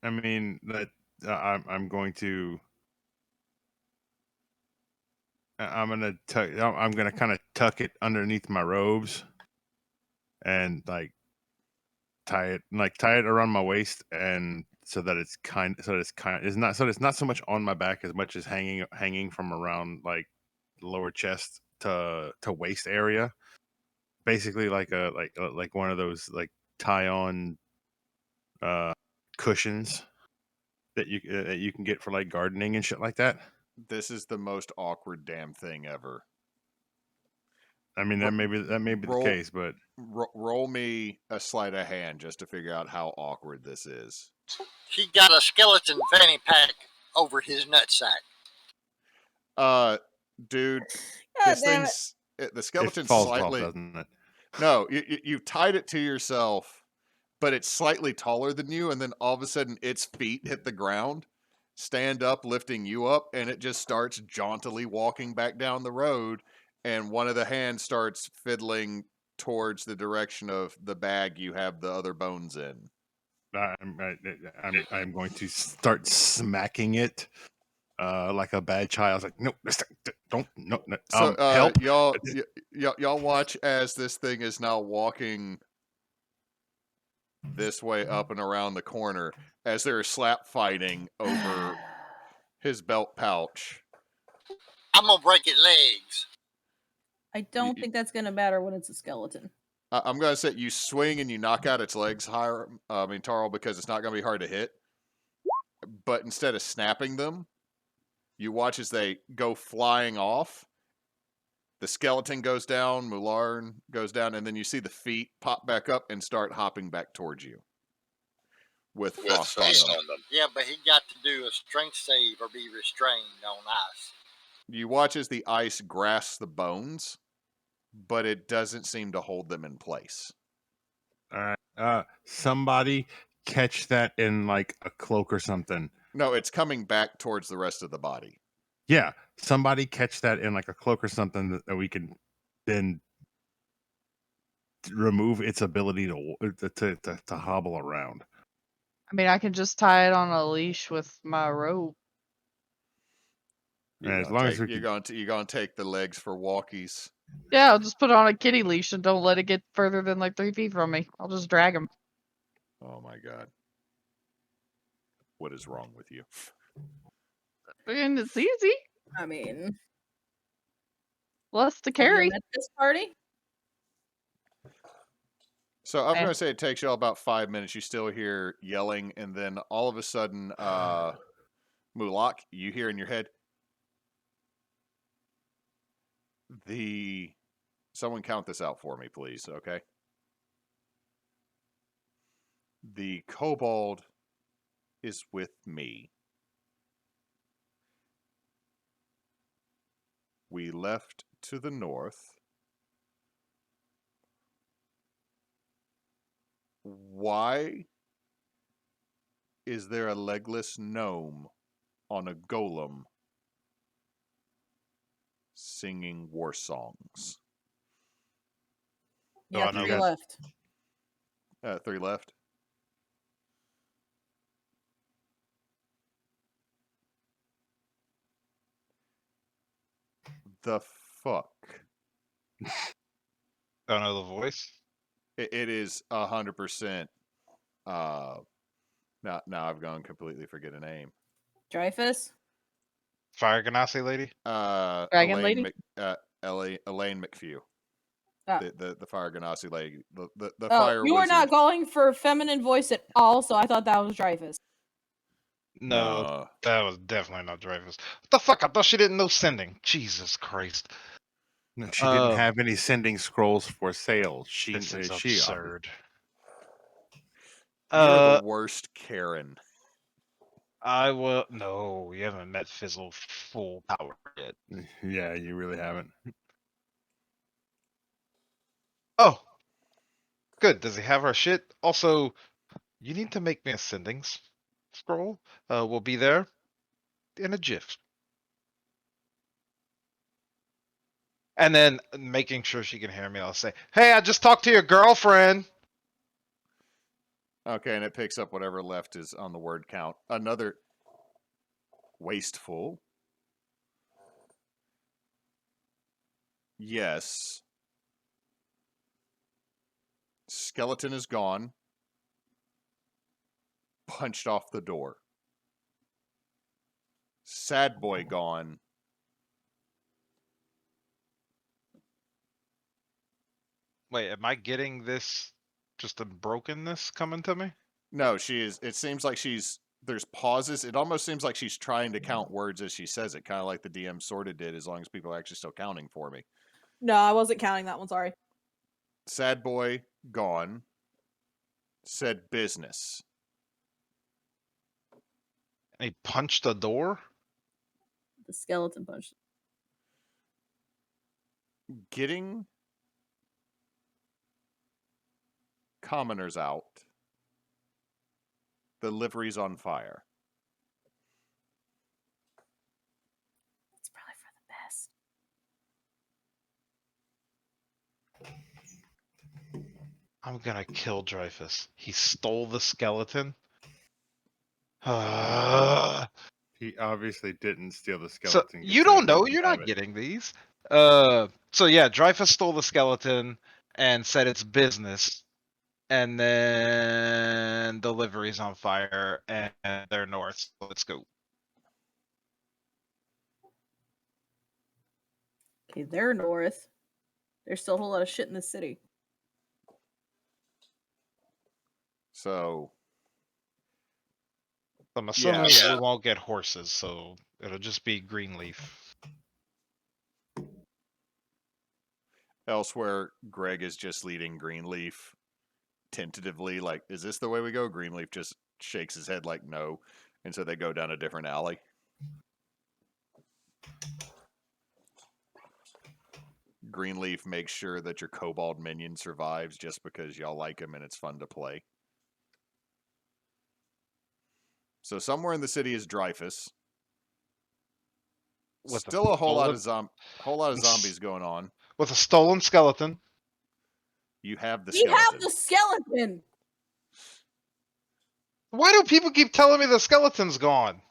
I mean that I'm going to. I'm gonna kind of tuck it underneath my robes, and like tie it around my waist, and so that it's not so much on my back as much as hanging from around like the lower chest to waist area. Basically, like one of those like tie-on cushions that you can get for like gardening and shit like that. This is the most awkward damn thing ever. I mean, that may be the case, but roll me a sleight of hand just to figure out how awkward this is. He got a skeleton fanny pack over his nutsack. Dude, God this damn thing's the skeleton's it falls slightly. off, doesn't it? No, you've tied it to yourself, but it's slightly taller than you, and then all of a sudden its feet hit the ground, stand up, lifting you up, and it just starts jauntily walking back down the road, and one of the hands starts fiddling towards the direction of the bag you have the other bones in. I'm going to start smacking it like a bad child. I was like, no, don't, no. So help! y'all watch as this thing is now walking this way up and around the corner as they're slap fighting over his belt pouch. I'm gonna break its legs. I don't think that's gonna matter when it's a skeleton. I'm gonna say you swing and you knock out its legs higher. Tarl, because it's not gonna be hard to hit. But instead of snapping them, you watch as they go flying off. The skeleton goes down, Mularn goes down, and then you see the feet pop back up and start hopping back towards you. With frost on them. Yeah, but he got to do a strength save or be restrained on ice. You watch as the ice grasps the bones, but it doesn't seem to hold them in place. All right. Somebody catch that in like a cloak or something. No, it's coming back towards the rest of the body. Yeah, somebody catch that in like a cloak or something that we can then remove its ability to hobble around. I mean, I can just tie it on a leash with my rope. And as long as we you're gonna take the legs for walkies. Yeah, I'll just put it on a kitty leash and don't let it get further than like 3 feet from me. I'll just drag him. Oh my god. What is wrong with you? And it's easy. I mean, Less to have you carry. met this party? So I'm Eh. gonna say it takes you all about 5 minutes. You still hear yelling, and then all of a sudden, Mulak, you hear in your head someone count this out for me, please, okay? The kobold is with me. We left to the north. Why is there a legless gnome on a golem singing war songs? Oh, Yeah, I know. 3 left. 3 left. The fuck? Don't know the voice. It is 100%. Now I've gone completely forget a name. Dreyfus? Fire Ganassi lady. Dragon lady? Elaine McPhew. Ah. The Fire Ganassi lady. The Oh, fire you were wizard. not going for feminine voice at all, so I thought that was Dreyfus. No, that was definitely not Dreyfus. What the fuck? I thought she didn't know sending. Jesus Christ. No, she didn't have any sending scrolls for sale. This is she absurd. You're the worst Karen. I will. No, you haven't met Fizzle full power yet. Yeah, you really haven't. Oh, good. Does he have our shit? Also, you need to make me a sending scroll. We'll be there in a jiff. And then making sure she can hear me, I'll say, "Hey, I just talked to your girlfriend." Okay, and it picks up whatever left is on the word count. Another wasteful. Yes. Skeleton is gone. Punched off the door. Sad boy gone. Wait, am I getting this? Just a brokenness coming to me? No, she is. It seems like there's pauses. It almost seems like she's trying to count words as she says it, kind of like the DM sort of did, as long as people are actually still counting for me. No, I wasn't counting that one, sorry. Sad boy gone. Said business. And he punched the door? The skeleton punch. Getting commoners out. The livery's on fire. It's probably for the best. I'm gonna kill Dreyfus. He stole the skeleton. He obviously didn't steal the So skeleton. you don't know. considering You're we have not it. getting these. So yeah, Dreyfus stole the skeleton and said it's business. And then the livery's on fire and they're north. So let's go. Okay, they're north. There's still a whole lot of shit in the city. So I'm assuming Yeah. we won't get horses, so it'll just be Greenleaf. elsewhere, Greg is just leading Greenleaf tentatively. Like, is this the way we go? Greenleaf just shakes his head like no. And so they go down a different alley. Greenleaf makes sure that your kobold minion survives just because y'all like him and it's fun to play. So somewhere in the city is Dreyfus. With Still a whole lot of stolen- zombies going on. with a stolen skeleton. You have the We skeleton. have the skeleton. Why do people keep telling me the skeleton's gone?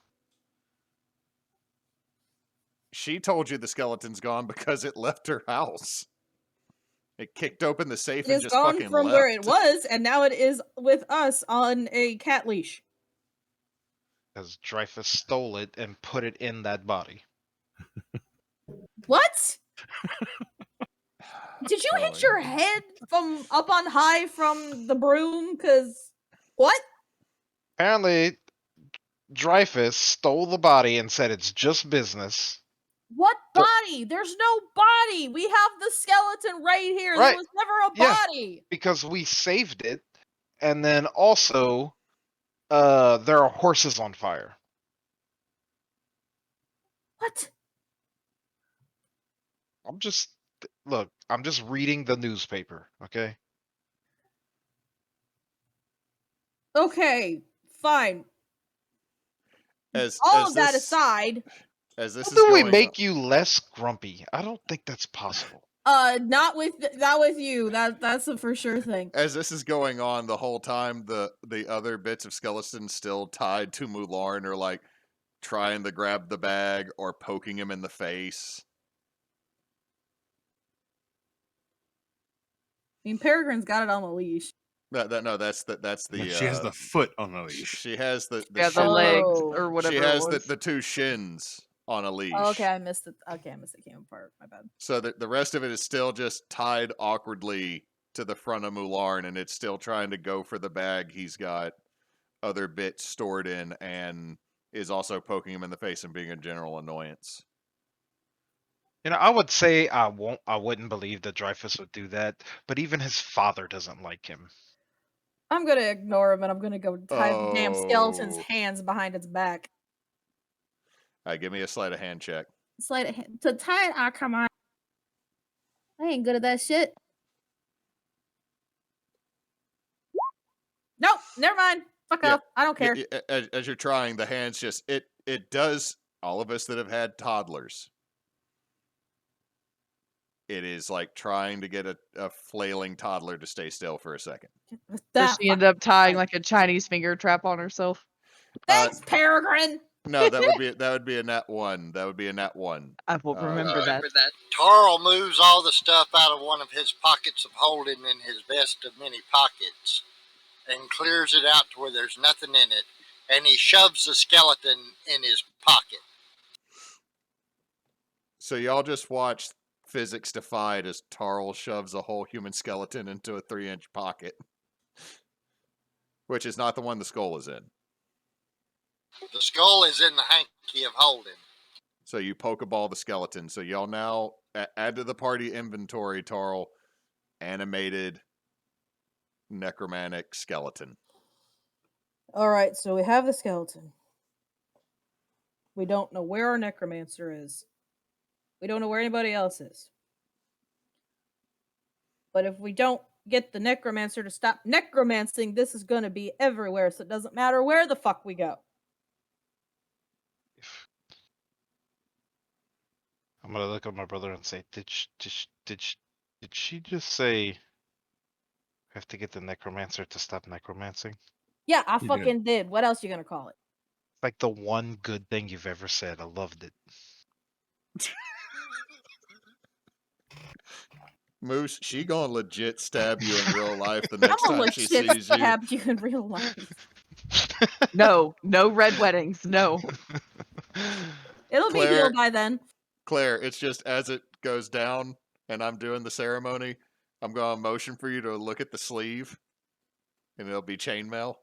She told you the skeleton's gone because it left her house. It kicked open the safe It and is just gone fucking from left. where it was, and now it is with us on a cat leash. Because Dreyfus stole it and put it in that body. What? Did you hit Boy. your head from up on high from the broom? Cause what? Apparently, Dreyfus stole the body and said it's just business. What body? There's no body. We have the skeleton right here. Right. There was never a Yeah. body. Because we saved it, and then also, there are horses on fire. What? I'm just reading the newspaper, okay? Okay, fine. As All of that this- aside, As this How is do we going make you less grumpy? I don't think that's possible. not with you. That's a for sure thing. As this is going on the whole time, the other bits of skeleton still tied to Mularn are like trying to grab the bag or poking him in the face. I mean, Peregrine's got it on a leash. That's the She has the foot on a leash. she has the Yeah, the shin- legs Oh. or whatever She has it was. the two shins on a leash. Oh, okay, I missed it. Okay, I missed the came part. My bad. So the rest of it is still just tied awkwardly to the front of Mularn, and it's still trying to go for the bag he's got other bits stored in, and is also poking him in the face and being a general annoyance. You know, I would say I wouldn't believe that Dreyfus would do that, but even his father doesn't like him. I'm gonna ignore him and I'm gonna go tie the damn skeleton's Oh. hands behind its back. Give me a sleight of hand check. Sleight of hand to tie it. Ah, come on. I ain't good at that shit. Nope, never mind. Fuck Yeah, off. I don't care. As you're trying, the hands just it does. All of us that have had toddlers, it is like trying to get a flailing toddler to stay still for a second. Does she end up tying like a Chinese finger trap on herself? Thanks, Peregrine. No, that would be a nat 1. That would be a nat 1. I will remember that. Tarl moves all the stuff out of one of his pockets of holding in his best of many pockets and clears it out to where there's nothing in it, and he shoves the skeleton in his pocket. So y'all just watched physics defied as Tarl shoves a whole human skeleton into a 3-inch pocket, which is not the one the skull is in. The skull is in the hanky of holding. So you pokeball the skeleton. So y'all now add to the party inventory, Tarl, animated necromantic skeleton. All right, so we have the skeleton. We don't know where our necromancer is. We don't know where anybody else is. But if we don't get the necromancer to stop necromancing, this is going to be everywhere, so it doesn't matter where the fuck we go. I'm gonna look at my brother and say, did she just say we have to get the necromancer to stop necromancing? Yeah, I You did. fucking did. What else you going to call it? It's like the one good thing you've ever said. I loved it. Moose, she gonna legit stab you in real life the next I'm gonna time she legit sees you. stab you in real life. No, no red weddings. No. It'll be Claire- healed by then. Claire, it's just as it goes down and I'm doing the ceremony, I'm going to motion for you to look at the sleeve, and it'll be chainmail.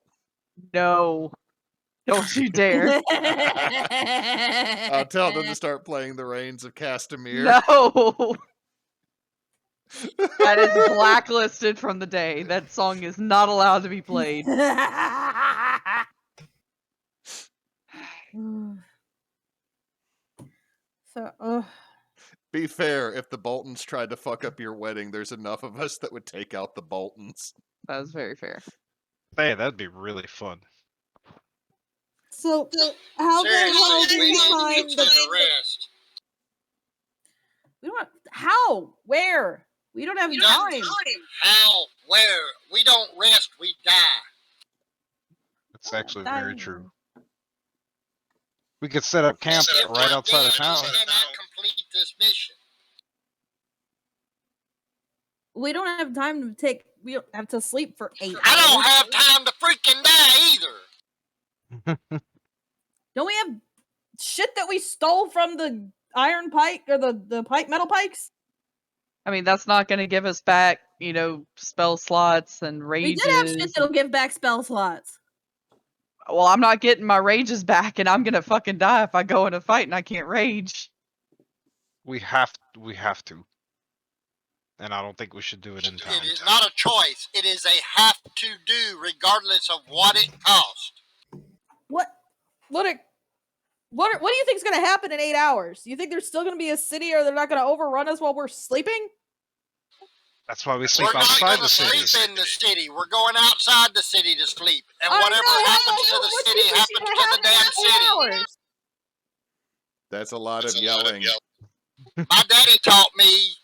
No. Don't you dare. I'll tell them to start playing the Reigns of Castamere. No. That is blacklisted from the day. That song is not allowed to be played. So, Be fair, if the Boltons tried to fuck up your wedding, there's enough of us that would take out the Boltons. That was very fair. Hey, that'd be really fun. So, how the hell Seriously, do we we need to find consider the... rest. We don't... How? Where? We don't have time. How? Where? We don't rest, we die. It's Oh, actually very dying. true. We could set up camp If right we're outside of dead, town. we cannot complete this mission. We don't have time to take... We don't have to sleep for 8 hours. I don't have time to freaking die either. Don't we have shit that we stole from the iron pike or the pike metal pikes? I mean, that's not going to give us back, spell slots and We rages. did have shit that'll give back spell slots. Well, I'm not getting my rages back, and I'm going to fucking die if I go in a fight and I can't rage. We have to. And I don't think we should do it in town. It is not a choice. It is a have to do, regardless of what it costs. What do you think is going to happen in 8 hours? You think there's still going to be a city, or they're not going to overrun us while we're sleeping? That's why we sleep We're not outside going the to city. sleep in the city. We're going outside the city to sleep. And I whatever know, happens to the what do city you think happens is to gonna the damn happen in 8 city. hours? That's a lot of yelling. My daddy taught me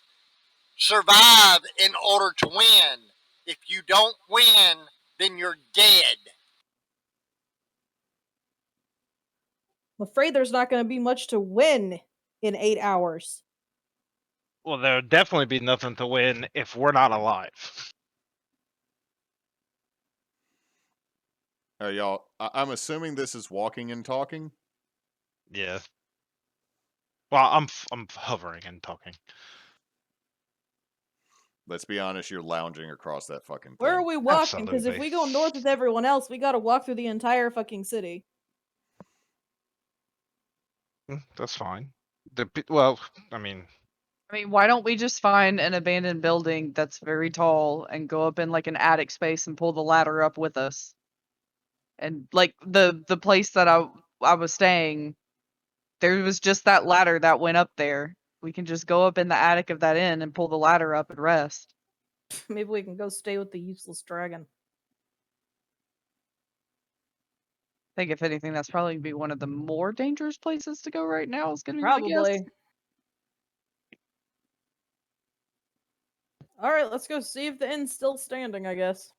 survive in order to win. If you don't win, then you're dead. I'm afraid there's not going to be much to win in 8 hours. Well, there would definitely be nothing to win if we're not alive. Y'all, I'm assuming this is walking and talking. Yeah. Well, I'm hovering and talking. Let's be honest, you're lounging across that fucking thing. Where are we walking? Because if Absolutely. we go north with everyone else, we got to walk through the entire fucking city. That's fine. Well, I mean, why don't we just find an abandoned building that's very tall and go up in like an attic space and pull the ladder up with us? And like the place that I was staying, there was just that ladder that went up there. We can just go up in the attic of that inn and pull the ladder up and rest. Maybe we can go stay with the useless dragon. I think if anything, that's probably be one of the more dangerous places to go right now. Is gonna be Probably. my guess. All right, let's go see if the inn's still standing, I guess.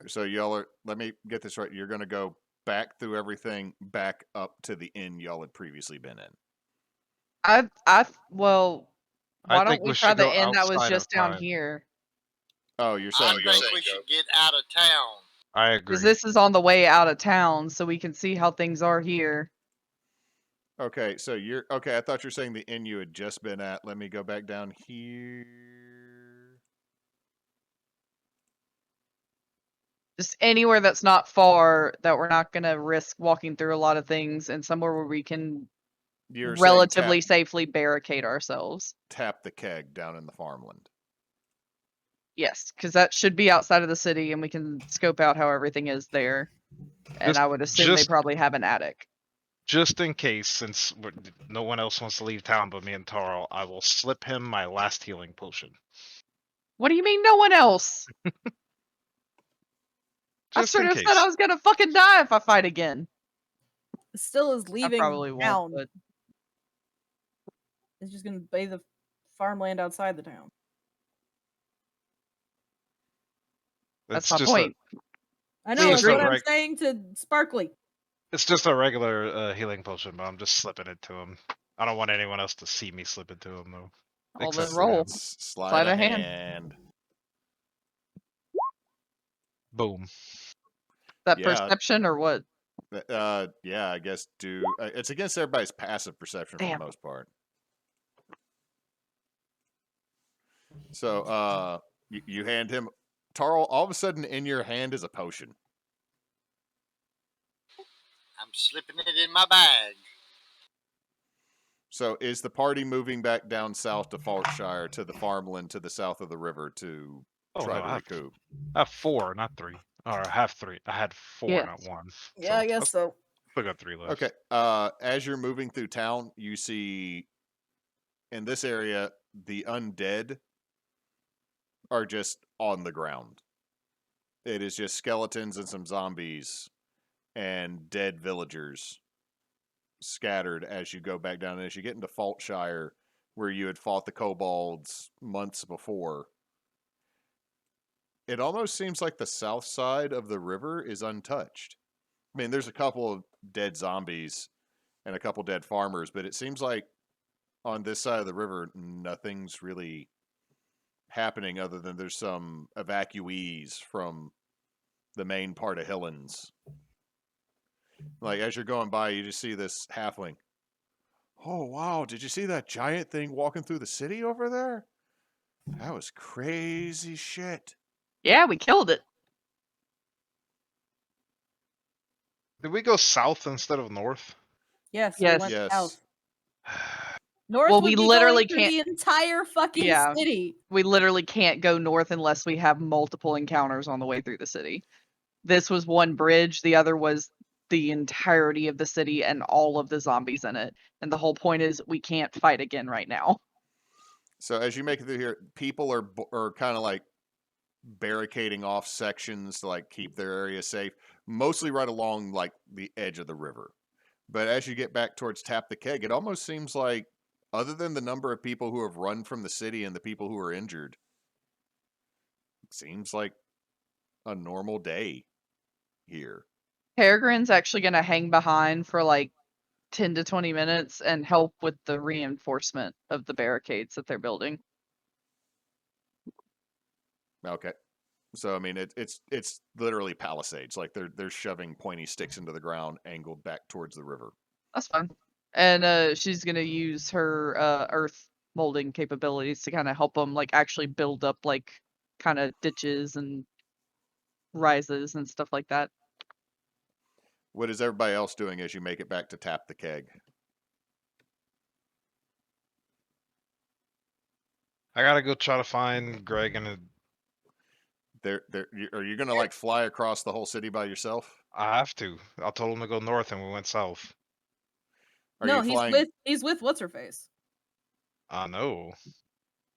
So y'all are, let me get this right. You're going to go back through everything back up to the inn y'all had previously been in. Well, why I don't think we we try should the go inn that was outside just of down time. here? Oh, you're I saying go. think we should get out of town. I agree. Because this is on the way out of town, so we can see how things are here. Okay, so you're okay. I thought you were saying the inn you had just been at. Let me go back down here. Just anywhere that's not far, that we're not going to risk walking through a lot of things, and somewhere where we can You're saying relatively safely barricade ourselves. tap the keg down in the farmland. Yes, because that should be outside of the city, and we can scope out how everything is there. And I would assume they probably have an attic. Just in case, since no one else wants to leave town but me and Tarl, I will slip him my last healing potion. What do you mean no one else? I Just sort in of case. said I was going to fucking die if I fight again. It still is I leaving probably town. won't, but It's just going to bathe the farmland outside the town. that's It's my just point. I know, that's agree. what I'm saying to Sparkly. It's just a regular healing potion, but I'm just slipping it to him. I don't want anyone else to see me slip it to him, though. Well, then Except roll. him. Slide a hand. hand. Boom. That Yeah. perception or what? Yeah, I guess it's against everybody's passive perception for Damn. the most part. So, you hand him Tarl. All of a sudden, in your hand is a potion. I'm slipping it in my bag. So, is the party moving back down south to Falkshire to the farmland to the south of the river to try to recoup? I have 4, not 3. Or I have 3. I had 4, Yes. not 1. Yeah, I guess so. Still got 3 left. Okay. As you're moving through town, you see in this area the undead are just on the ground. It is just skeletons and some zombies and dead villagers scattered as you go back down. And as you get into Faultshire, where you had fought the kobolds months before, it almost seems like the south side of the river is untouched. I mean, there's a couple of dead zombies and a couple dead farmers, but it seems like on this side of the river, nothing's really happening other than there's some evacuees from the main part of Hillins. Like, as you're going by, you just see this halfling. Oh, wow, did you see that giant thing walking through the city over there? That was crazy shit. Yeah, we killed it. Did we go south instead of north? Yes. Yes. We went Yes. south. North Well, would we be literally going through the entire fucking Yeah. city. We literally can't go north unless we have multiple encounters on the way through the city. This was one bridge, the other was the entirety of the city and all of the zombies in it. And the whole point is we can't fight again right now. So as you make it through here, people are kind of like barricading off sections to like keep their area safe, mostly right along like the edge of the river. But as you get back towards Tap the Keg, it almost seems like, other than the number of people who have run from the city and the people who are injured, it seems like a normal day here. Peregrine's actually going to hang behind for like 10 to 20 minutes and help with the reinforcement of the barricades that they're building. Okay. So I mean, it's literally palisades. Like they're shoving pointy sticks into the ground, angled back towards the river. That's fine. And she's going to use her earth molding capabilities to kind of help them like actually build up like kind of ditches and rises and stuff like that. What is everybody else doing as you make it back to Tap the Keg? I gotta go try to find Greg and Are you gonna like fly across the whole city by yourself? I have to. I told him to go north and we went south. Are No, you flying? he's with what's her face. I know.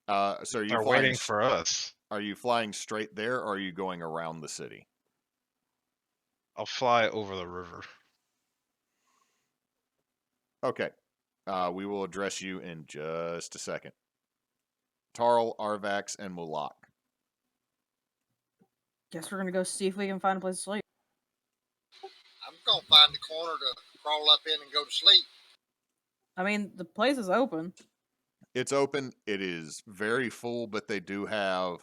So are you They're flying? waiting for us. Are you flying straight there, or are you going around the city? I'll fly over the river. Okay. We will address you in just a second. Tarl, Arvax, and Mulak. Guess we're gonna go see if we can find a place to sleep. I'm gonna find the corner to crawl up in and go to sleep. I mean, the place is open. It's open. It is very full, but they do have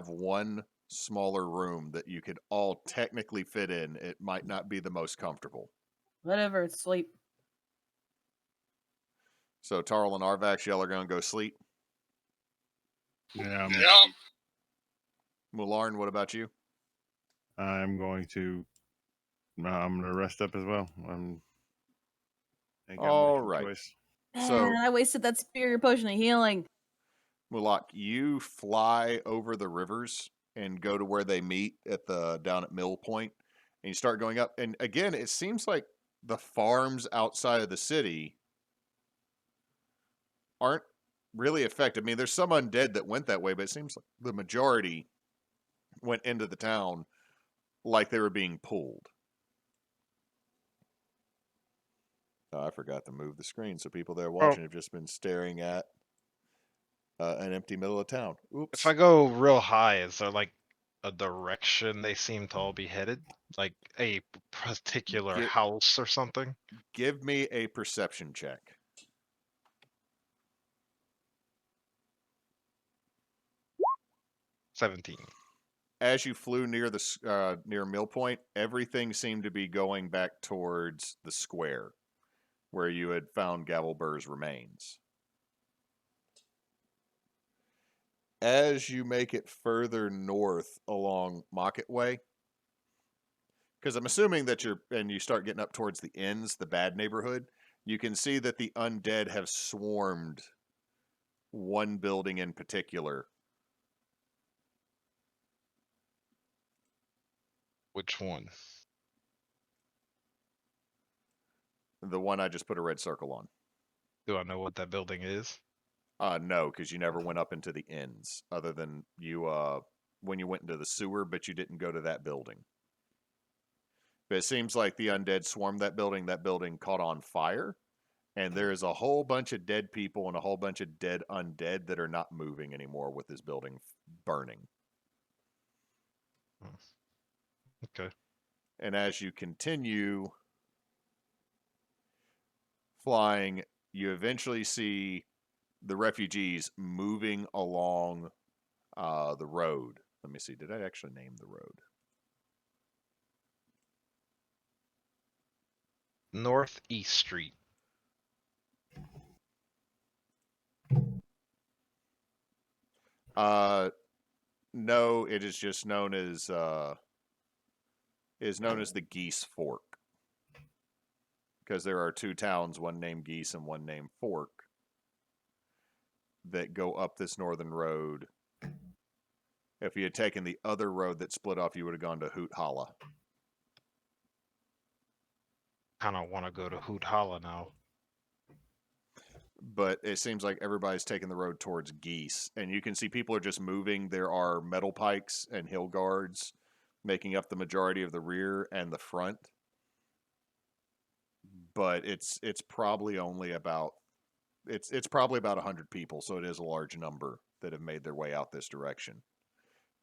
one smaller room that you could all technically fit in. It might not be the most comfortable. Whatever, it's sleep. So Tarl and Arvax, y'all are gonna go sleep. Yeah, Yup. Mularn, what about you? I'm going to rest up as well. Ain't got much All of a right. choice. So- Man, I wasted that superior potion of healing. Mulak, you fly over the rivers and go to where they meet down at Mill Point, and you start going up. And again, it seems like the farms outside of the city aren't really affected. I mean, there's some undead that went that way, but it seems like the majority went into the town like they were being pulled. Oh, I forgot to move the screen, so people that are watching have just been staring at an empty middle of town. Oops. If I go real high, is there like a direction they seem to all be headed? Like a particular Get- house or something? Give me a perception check. $17. As you flew near near Mill Point, everything seemed to be going back towards the square where you had found Gavelbur's remains. As you make it further north along Mocket Way, because I'm assuming that you start getting up towards the inns, the bad neighborhood, you can see that the undead have swarmed one building in particular. Which one? The one I just put a red circle on. Do I know what that building is? No, because you never went up into the inns, other than you when you went into the sewer, but you didn't go to that building. But it seems like the undead swarmed that building. That building caught on fire, and there's a whole bunch of dead people and a whole bunch of dead undead that are not moving anymore with this building burning. Okay. And as you continue flying, you eventually see the refugees moving along the road. Let me see. Did I actually name the road? Northeast Street. No, it is just known as the Geese Fork, because there are two towns, one named Geese and one named Fork, that go up this northern road. If you had taken the other road that split off, you would have gone to Hoot Holla. Kind of want to go to Hoot Holla now. But it seems like everybody's taking the road towards Geese, and you can see people are just moving. There are metal pikes and hill guards making up the majority of the rear and the front. But it's probably only about it's probably about 100 people, so it is a large number that have made their way out this direction.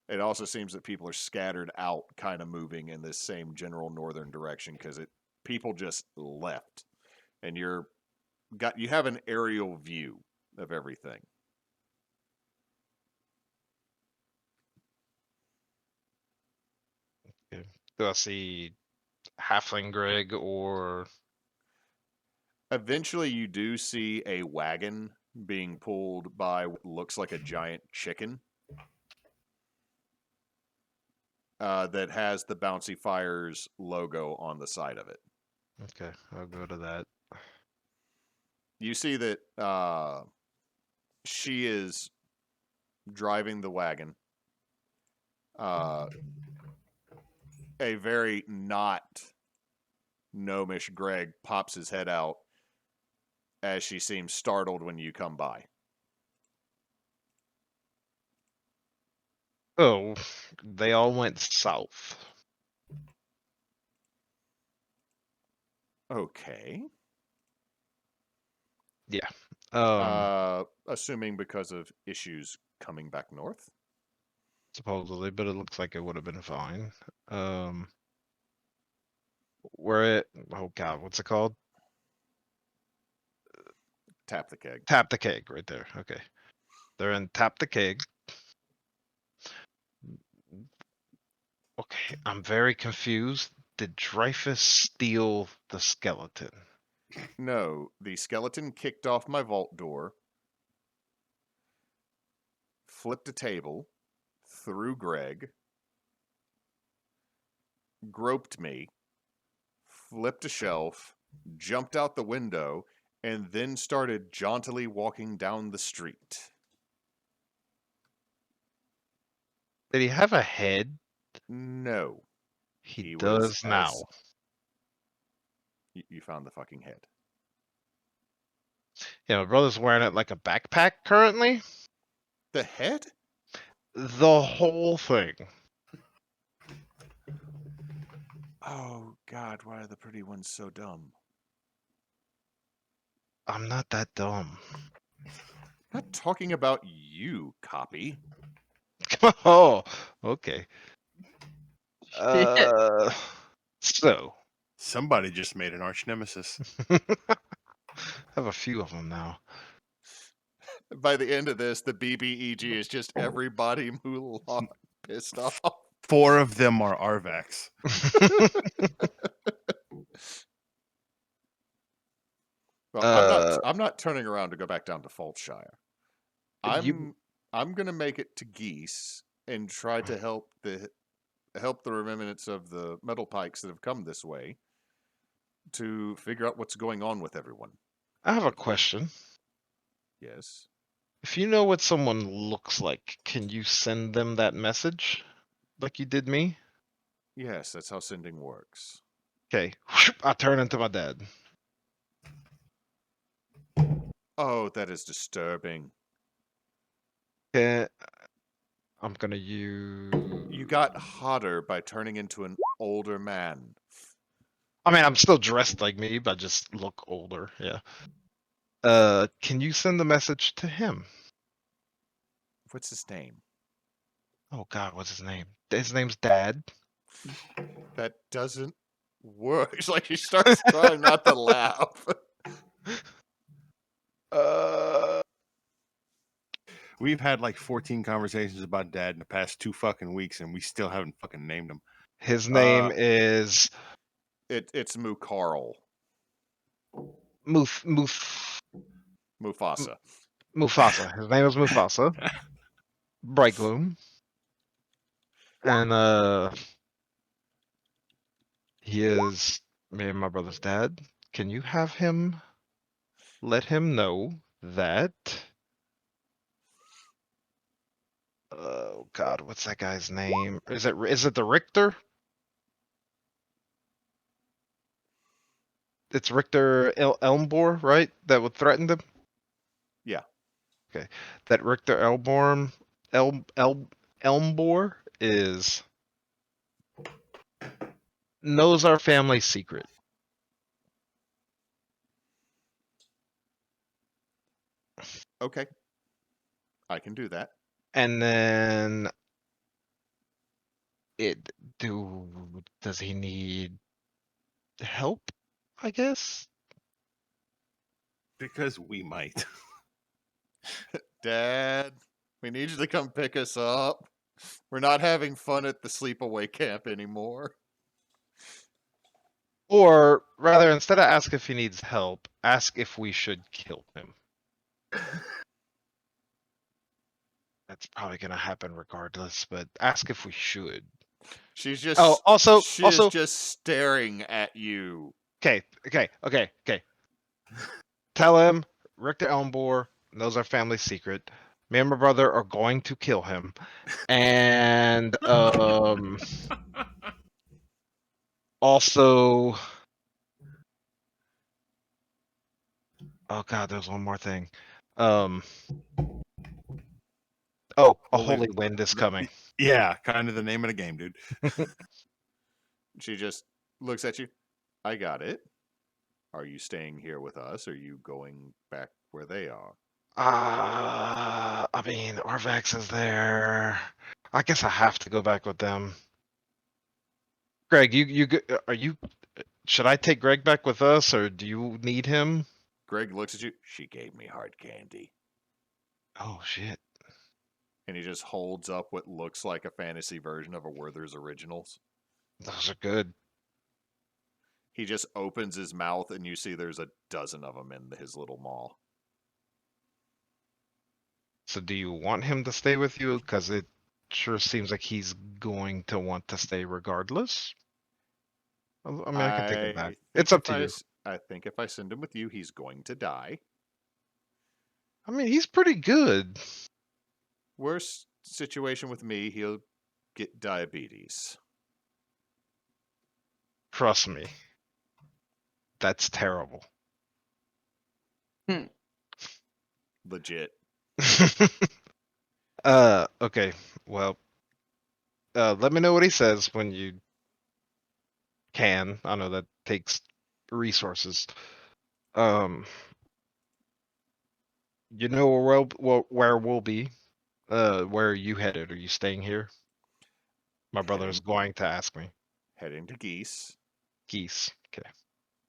It also seems that people are scattered out, kind of moving in this same general northern direction, because people just left, and you have an aerial view of everything. Okay. Do I see Halfling Greg or... Eventually, you do see a wagon being pulled by what looks like a giant chicken that has the Bouncy Fires logo on the side of it. Okay, I'll go to that. You see that she is driving the wagon. A very not gnomish Greg pops his head out as she seems startled when you come by. Oh, they all went south. Okay. Yeah. Assuming because of issues coming back north. Supposedly, but it looks like it would have been fine. We're at, oh god, what's it called? Tap the Keg. Tap the Keg, right there. Okay. They're in Tap the Keg. Okay, I'm very confused. Did Dreyfus steal the skeleton? No, the skeleton kicked off my vault door, flipped a table, threw Greg, groped me, flipped a shelf, jumped out the window, and then started jauntily walking down the street. Did he have a head? No. He was does now. You found the fucking head. Yeah, my brother's wearing it like a backpack currently. The head? The whole thing. Oh, God, why are the pretty ones so dumb? I'm not that dumb. I'm not talking about you, copy. Oh, okay. So. Somebody just made an arch nemesis. I have a few of them now. By the end of this, the BBEG is just everybody Mulan pissed off. 4 of them are Arvax. Well, I'm not turning around to go back down to Faltshire. I'm gonna make it to Geese and try to help the remnants of the metal pikes that have come this way to figure out what's going on with everyone. I have a question. Yes. If you know what someone looks like, can you send them that message like you did me? Yes, that's how sending works. Okay, I turn into my dad. Oh, that is disturbing. Okay, I'm gonna use. You got hotter by turning into an older man. I mean, I'm still dressed like me, but just look older. Yeah. Can you send the message to him? What's his name? Oh God, what's his name? His name's Dad. That doesn't work. It's like she starts trying not to laugh. Uh, We've had like 14 conversations about Dad in the past 2 fucking weeks, and we still haven't fucking named him. his name is It's Mukarl. Mufasa. Mufasa. His name is Mufasa. Brightgloom. And he is me and my brother's dad. Can you have him let him know that oh God, what's that guy's name? Is it the Richter? It's Richter Elmbor, right? That would threaten them? Yeah. Okay. That Richter Elmbor is knows our family secret. Okay. I can do that. And then does he need help? I guess. Because we might. Dad, we need you to come pick us up. We're not having fun at the sleepaway camp anymore. Or rather, instead of ask if he needs help, ask if we should kill him. That's probably gonna happen regardless, but ask if we should. She's just Oh, also, she is just staring at you. okay. Tell him Richter Elmbor knows our family secret. Me and my brother are going to kill him, and also, oh God, there's one more thing. Oh, a holy wind is coming. Yeah, kind of the name of the game, dude. She just looks at you. I got it. Are you staying here with us? Or are you going back where they are? I mean, Arvax is there. I guess I have to go back with them. Greg, are you? Should I take Greg back with us, or do you need him? Greg looks at you. She gave me hard candy. Oh shit! And he just holds up what looks like a fantasy version of a Werther's Originals. Those are good. He just opens his mouth, and you see there's a dozen of them in his little maw. So, do you want him to stay with you? Because it sure seems like he's going to want to stay regardless. I mean, I can take him back. It's up to you. I think if I send him with you, he's going to die. I mean, he's pretty good. Worst situation with me, he'll get diabetes. Trust me. That's terrible. Legit. Okay. Well, let me know what he says when you can. I know that takes resources. You know where we'll be. Where are you headed? Are you staying here? My brother is going to ask me. Heading to Geese. Geese. Okay.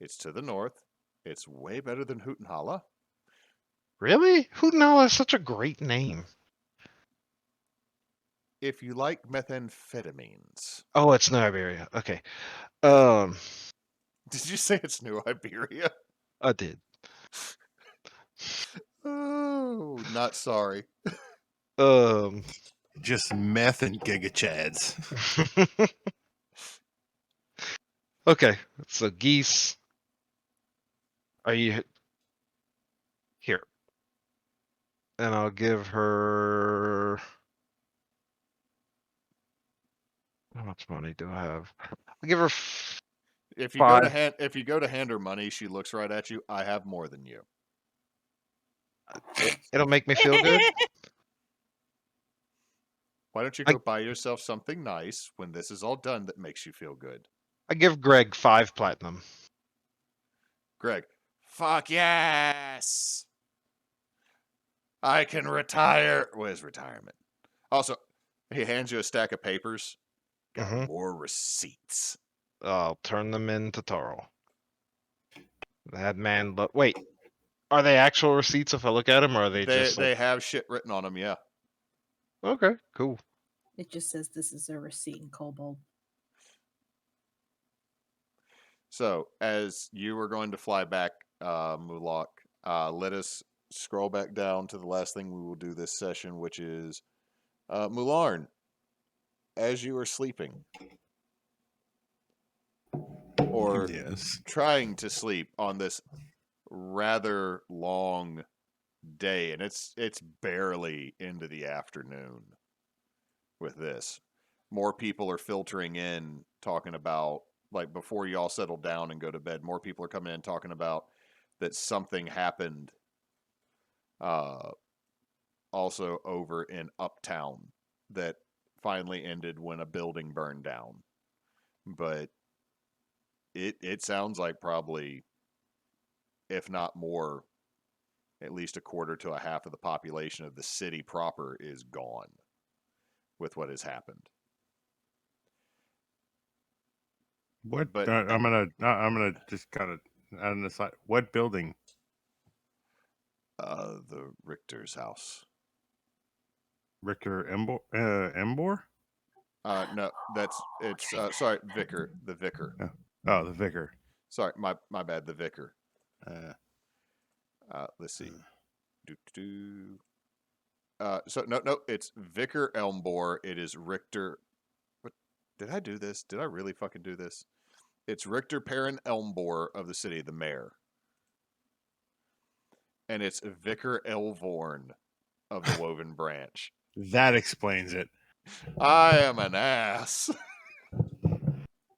It's to the north. It's way better than Hootenholla. Really? Hootenholla is such a great name. If you like methamphetamines. Oh, it's New Iberia. Okay. Did you say it's New Iberia? I did. Oh, not sorry. Just meth and giga chads. Okay, so Geese. Are you here? And I'll give her. How much money do I have? I'll give her. If you Five. go to hand her money, she looks right at you. I have more than you. It'll make me feel good. Why don't you I- go buy yourself something nice when this is all done that makes you feel good? I give Greg 5 platinum. Greg, fuck yes! I can retire. What is retirement? Also, he hands you a stack of papers. Got Mhm. more receipts. I'll turn them into Tarl. That man, wait, are they actual receipts if I look at them, or are they just They like... have shit written on them, yeah. Okay, cool. It just says this is a receipt in Kobold. So, as you were going to fly back, Mulak, let us scroll back down to the last thing we will do this session, which is Mularn, as you are sleeping, or Yes. trying to sleep on this rather long day, and it's barely into the afternoon with this. More people are filtering in talking about, like, before you all settle down and go to bed, more people are coming in talking about that something happened also over in Uptown that finally ended when a building burned down. But it sounds like probably, if not more, at least a quarter to a half of the population of the city proper is gone with what has happened. What? But I'm gonna just kind of on the side. What building? the Richter's house. Richter Embor? Embor? No, it's sorry, Vicar, the Vicar. Oh, the vicar. Sorry, my bad, the Vicar. Uh, Let's see. So no, it's Vicar Elmbor. It is Richter. What did I do this? Did I really fucking do this? It's Richter Perrin Elmbor of the city, the mayor. And it's Vicar Elvorn of the Woven Branch. that explains it. I am an ass.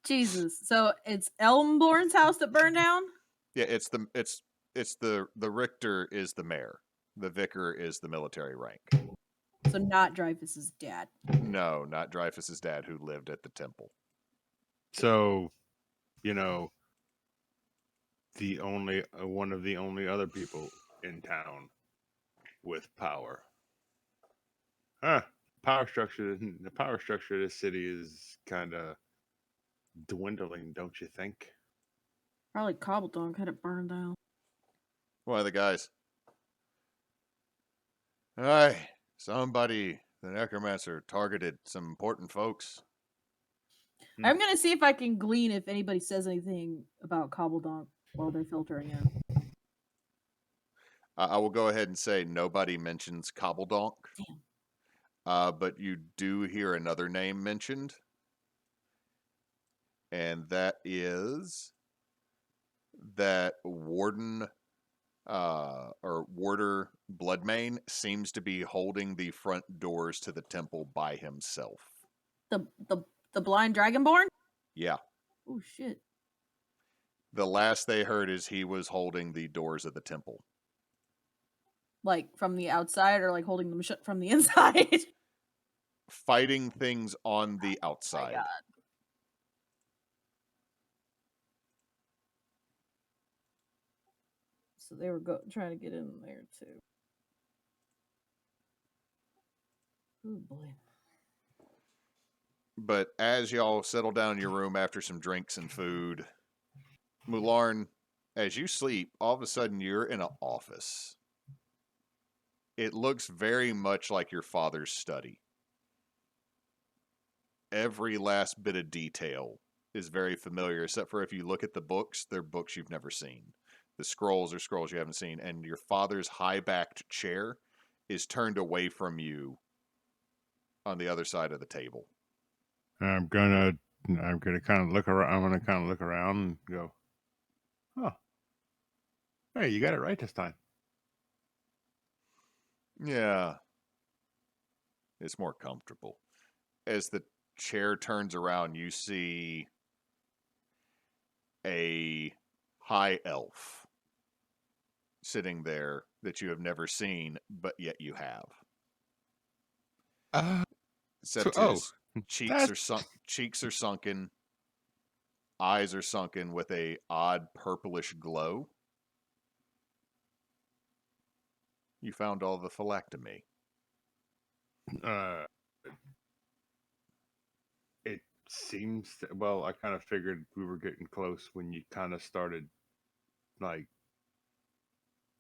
Jesus. So it's Elmborn's house that burned down? Yeah, it's the Richter is the mayor. The Vicar is the military rank. So not Dreyfus's dad. No, not Dreyfus's dad, who lived at the temple. So, you know, the only one of the only other people in town with power. Huh. The power structure of this city is kind of dwindling, don't you think? Probably Cobbledon had it burned down. One of the guys. Aye, somebody, the necromancer, targeted some important folks. I'm gonna see if I can glean if anybody says anything about Cobbledon while they're filtering in. I will go ahead and say nobody mentions Cobbledonk. But you do hear another name mentioned. And that is that Warden or Warder Bloodmane seems to be holding the front doors to the temple by himself. The blind dragonborn? Yeah. Oh shit. The last they heard is he was holding the doors of the temple. Like from the outside or like holding them shut from the inside? Fighting things on the My outside. God. So they were trying to get in there too. Oh boy. But as y'all settle down in your room after some drinks and food, Mularn, as you sleep, all of a sudden you're in an office. It looks very much like your father's study. Every last bit of detail is very familiar, except for if you look at the books, they're books you've never seen. The scrolls are scrolls you haven't seen, and your father's high-backed chair is turned away from you on the other side of the table. I'm gonna kind of look around. I'm gonna kind of look around and go, "Oh, hey, you got it right this time." Yeah. It's more comfortable. As the chair turns around, you see a high elf sitting there that you have never seen, but yet you have. Except oh, his cheeks that's are sunken, eyes are sunken with a odd purplish glow. You found all the phylactomy. It seems well. I kind of figured we were getting close when you kind of started like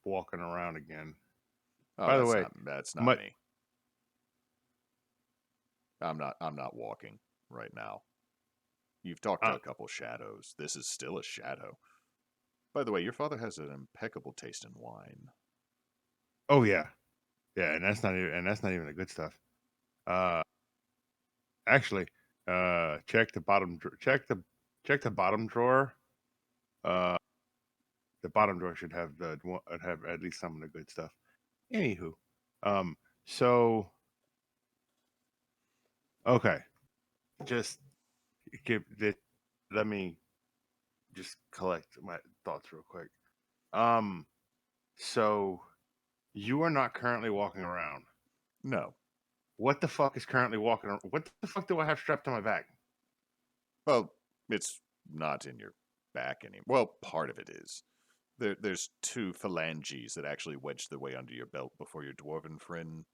walking around again. Oh, By the way, that's not my- me. I'm not walking right now. You've talked to a couple shadows. This is still a shadow. By the way, your father has an impeccable taste in wine. Oh yeah, yeah, and that's not even the good stuff. Actually, check the bottom. Check the bottom drawer. The bottom drawer should have have at least some of the good stuff. Anywho, so okay, just let me just collect my thoughts real quick. So you are not currently walking around. No. What the fuck is currently walking around? What the fuck do I have strapped to my back? Well, it's not in your back anymore. Well, part of it is. There's 2 phalanges that actually wedged their way under your belt before your dwarven friend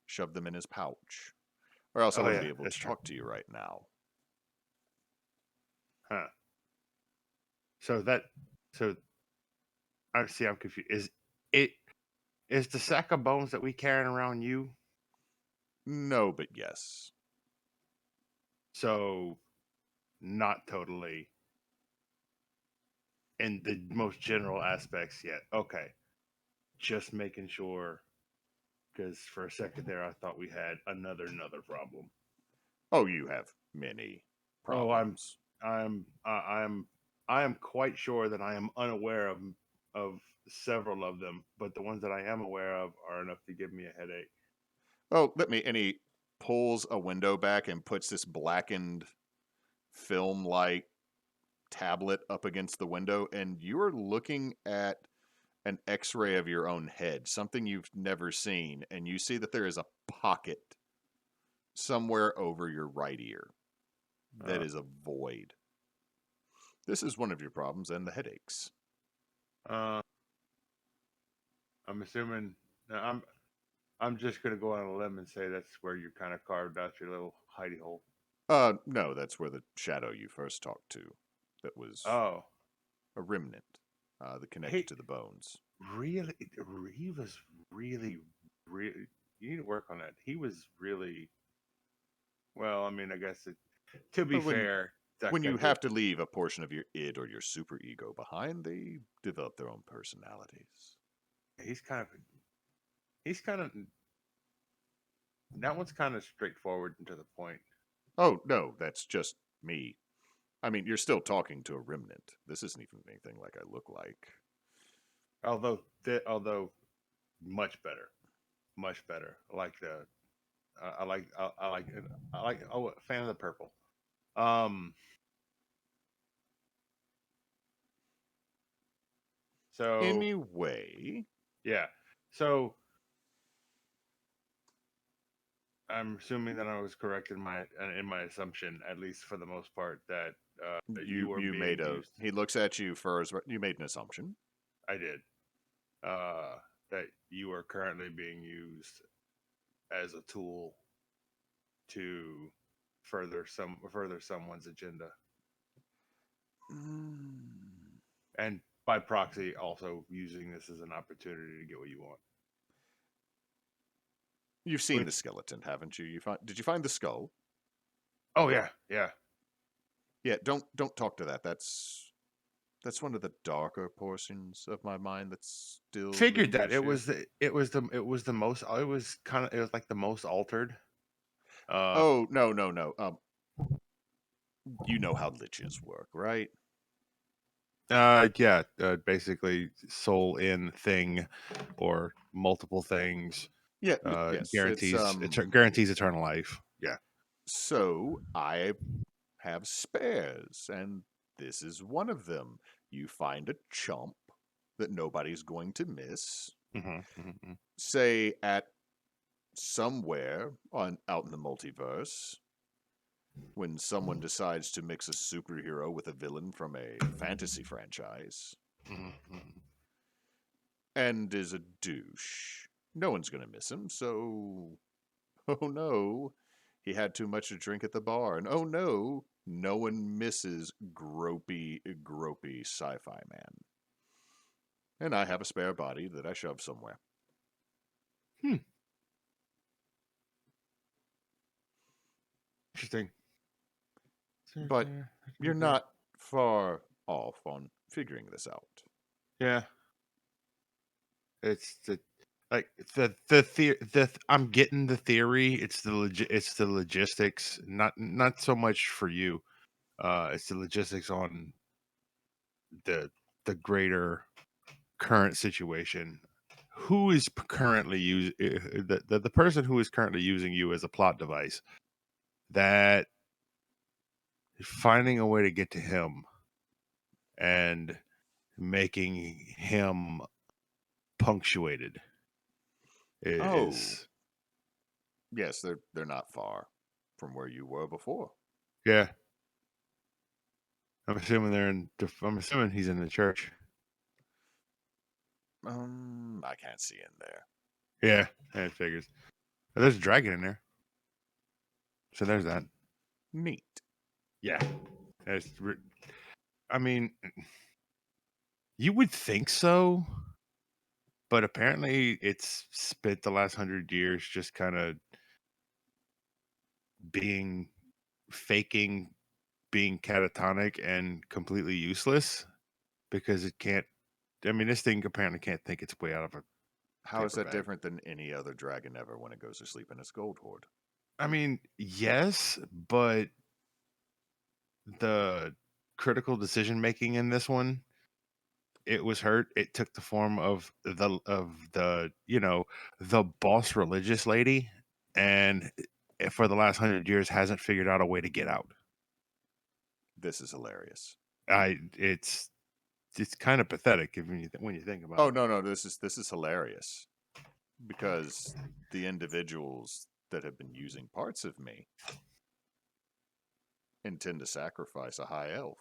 shoved them in his pouch. Or else I Oh, wouldn't yeah, be able that's to true. talk to you right now. Huh. I'm confused. Is the sack of bones that we carrying around you? No, but yes. So not totally in the most general aspects yet. Okay. Just making sure, because for a second there I thought we had another problem. Oh, you have many problems. I am quite sure that I am unaware of several of them, but the ones that I am aware of are enough to give me a headache. Oh, and he pulls a window back and puts this blackened film-like tablet up against the window, and you are looking at an x-ray of your own head, something you've never seen, and you see that there is a pocket somewhere over your right ear that is a void. This is one of your problems and the headaches. I'm assuming I'm just gonna go on a limb and say that's where you kind of carved out your little hidey hole. No, that's where the shadow you first talked to, that was Oh, a remnant, that connected to the bones. really? He was really. You need to work on that. He was really. Well, I mean, I guess to be But fair, that when guy you did- have to leave a portion of your id or your super ego behind, they develop their own personalities. he's kind of. That one's kind of straightforward and to the point. Oh, no, that's just me. I mean, you're still talking to a remnant. This isn't even anything like I look like. Although much better. I like the. I like. Oh, fan of the purple. So Anyway, yeah. So I'm assuming that I was correct in my assumption, at least for the most part, that you were you being made a. used. He looks at you first. You made an assumption. I did. That you are currently being used as a tool to further someone's agenda, and by proxy, also using this as an opportunity to get what you want. You've seen the skeleton, haven't you? Did you find the skull? Oh yeah. Yeah. Don't talk to that. That's one of the darker portions of my mind that's still Figured that lingers it here. was the most. It was like the most altered. Oh no. You know how liches work, right? Yeah. Basically, soul in thing, or multiple things. Yeah. Yes. Guarantees eternal life. Yeah. So I have spares, and this is one of them. You find a chump that nobody's going to miss. Mm-hmm. Say at somewhere out in the multiverse, when someone decides to mix a superhero with a villain from a fantasy franchise and is a douche, no one's going to miss him. So, oh no, he had too much to drink at the bar. And oh no, no one misses gropey sci-fi man. And I have a spare body that I shove somewhere. Interesting. But you're not far off on figuring this out. Yeah. It's I'm getting the theory. It's the logistics. Not so much for you. It's the logistics on the greater current situation. Who is currently using the person who is currently using you as a plot device? That finding a way to get to him and making him punctuated is yes, they're not far from where you were before. yeah. I'm assuming he's in the church. I can't see in there. Yeah, it figures. There's a dragon in there, so there's that. Neat. Yeah, I mean, you would think so, but apparently it's spent the last 100 years just kind of faking being catatonic and completely useless because it can't. I mean, this thing apparently can't think its way out of a. How is paper that bag. different than any other dragon ever when it goes to sleep in its gold hoard? I mean, yes, but the critical decision making in this one, it was hurt. It took the form of the the boss religious lady, and for the last 100 years hasn't figured out a way to get out. This is hilarious. It's kind of pathetic when you think about it. Oh no, this is hilarious because the individuals that have been using parts of me intend to sacrifice a high elf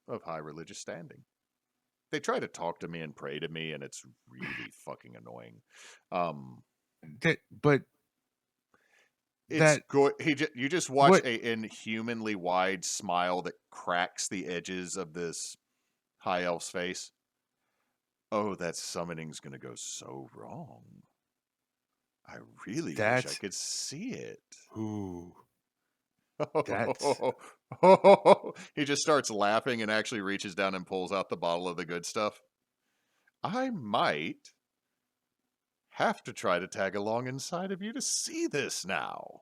of high religious standing. They try to talk to me and pray to me, and it's really fucking annoying. But it's good. You just watch a inhumanly wide smile that cracks the edges of this high elf's face. Oh, that summoning's gonna go so wrong. I really wish I could see it. Ooh. He just starts laughing and actually reaches down and pulls out the bottle of the good stuff. I might have to try to tag along inside of you to see this now.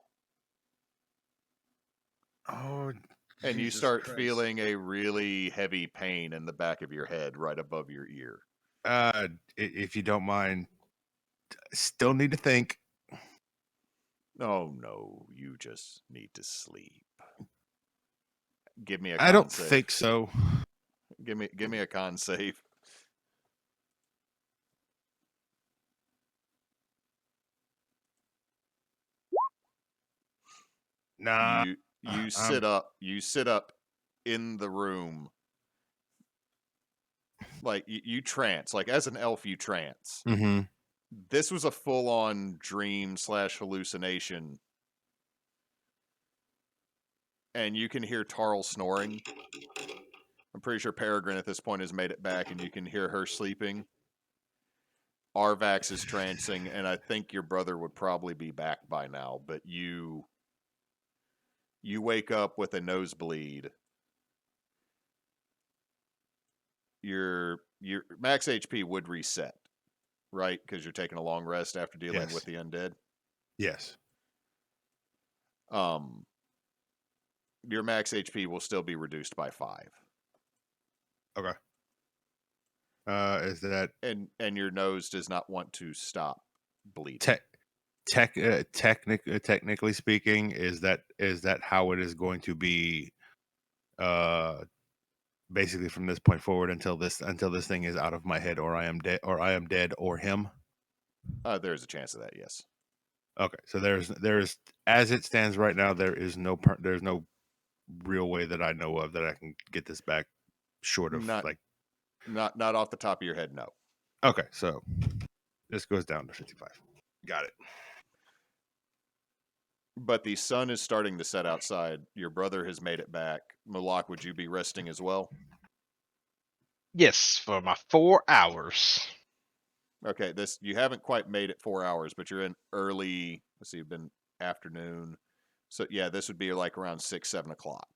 Oh, and Jesus you start Christ. feeling a really heavy pain in the back of your head right above your ear. If you don't mind, still need to think. Oh no, you just need to sleep. Give me a I don't save. think so. Give me a con save. Nah. You sit up. You sit up in the room. Like you trance. Like as an elf, you trance. Mm-hmm. This was a full-on dream / hallucination. And you can hear Tarl snoring. I'm pretty sure Peregrine at this point has made it back, and you can hear her sleeping. Arvax is trancing, and I think your brother would probably be back by now, but you wake up with a nosebleed. Your max HP would reset, right? Because you're taking a long rest after dealing with the undead. Yes. Your max HP will still be reduced by 5. Okay. Is that and your nose does not want to stop bleeding? Technically speaking, is that how it is going to be basically from this point forward until this thing is out of my head, or I am dead, or him. There's a chance of that, yes. Okay, so there's as it stands right now, there's no real way that I know of that I can get this back, short of Not off the top of your head, no. Okay, so this goes down to 55. Got it. But the sun is starting to set outside. Your brother has made it back. Mulak, would you be resting as well? Yes, for my 4 hours. Okay, you haven't quite made it 4 hours, but you're in early. Let's see, you've been afternoon. So yeah, this would be like around 6, 7 o'clock.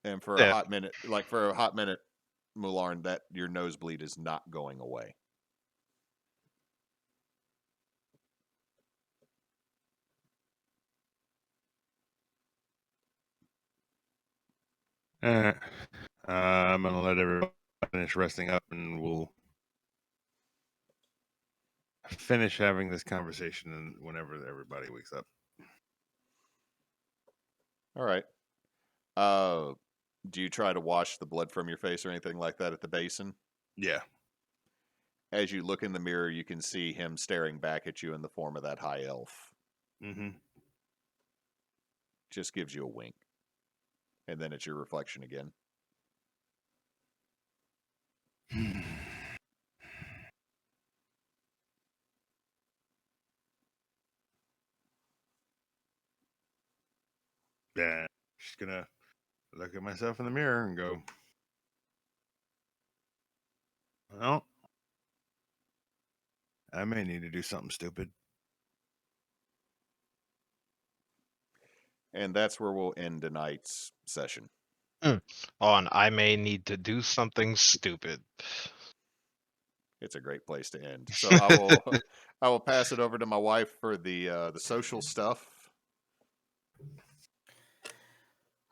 And for a hot minute, Mularn, that your nosebleed is not going away. All right. I'm gonna let everybody finish resting up, and we'll finish having this conversation and whenever everybody wakes up. All right. Do you try to wash the blood from your face or anything like that at the basin? Yeah. As you look in the mirror, you can see him staring back at you in the form of that high elf. Mm-hmm. Just gives you a wink. And then it's your reflection again. Yeah. Just gonna look at myself in the mirror and go, well, I may need to do something stupid. And that's where we'll end tonight's session. On I may need to do something stupid. It's a great place to end. So I will pass it over to my wife for the social stuff.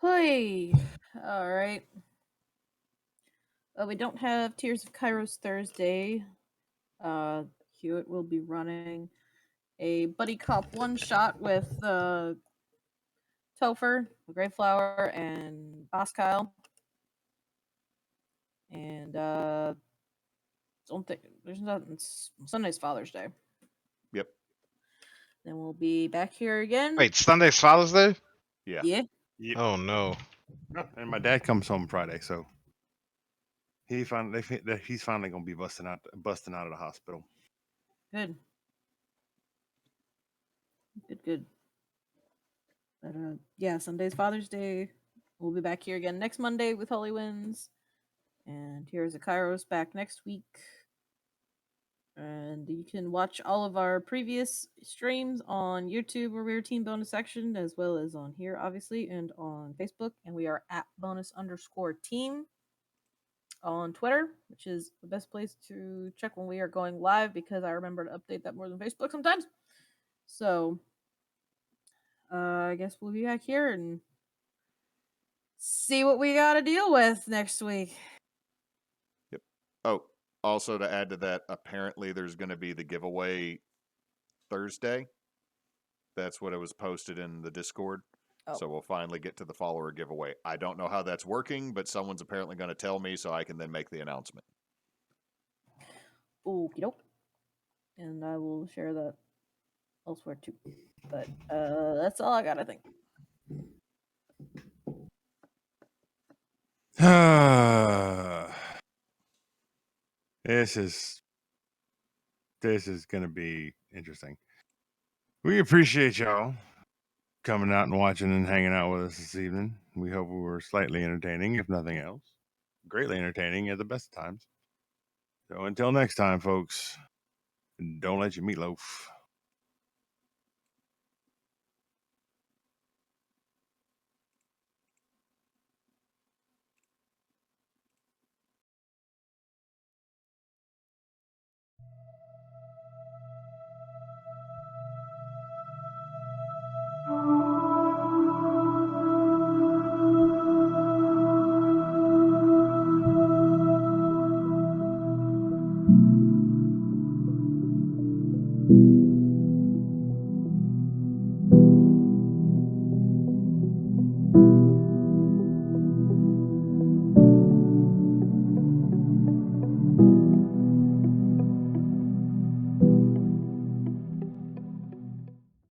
Hey, all right. We don't have Tears of Kairos Thursday. Hewitt will be running a buddy cop one shot with Topher, Greyflower, and Boss Kyle. And don't think there's nothing. Sunday's Father's Day. Yep. Then we'll be back here again. Wait, Sunday's Father's Day? Yeah. Yeah. Yep. Oh no. And my dad comes home Friday, so he's finally gonna be busting out of the hospital. Good. Good. But yeah, Sunday's Father's Day. We'll be back here again next Monday with Holy Winds. And here's a Kairos back next week. And you can watch all of our previous streams on YouTube, where we're Team Bonus Section, as well as on here, obviously, and on Facebook. And we are at bonus_team on Twitter, which is the best place to check when we are going live, because I remember to update that more than Facebook sometimes. So I guess we'll be back here and see what we got to deal with next week. Yep. Oh, also to add to that, apparently there's going to be the giveaway Thursday. That's what it was posted in the Discord. Oh. So we'll finally get to the follower giveaway. I don't know how that's working, but someone's apparently going to tell me so I can then make the announcement. Okie doke. And I will share that elsewhere too. But that's all I got, I think. This is gonna be interesting. We appreciate y'all coming out and watching and hanging out with us this evening. We hope we were slightly entertaining, if nothing else. Greatly entertaining at the best of times. So until next time, folks, don't let your meatloaf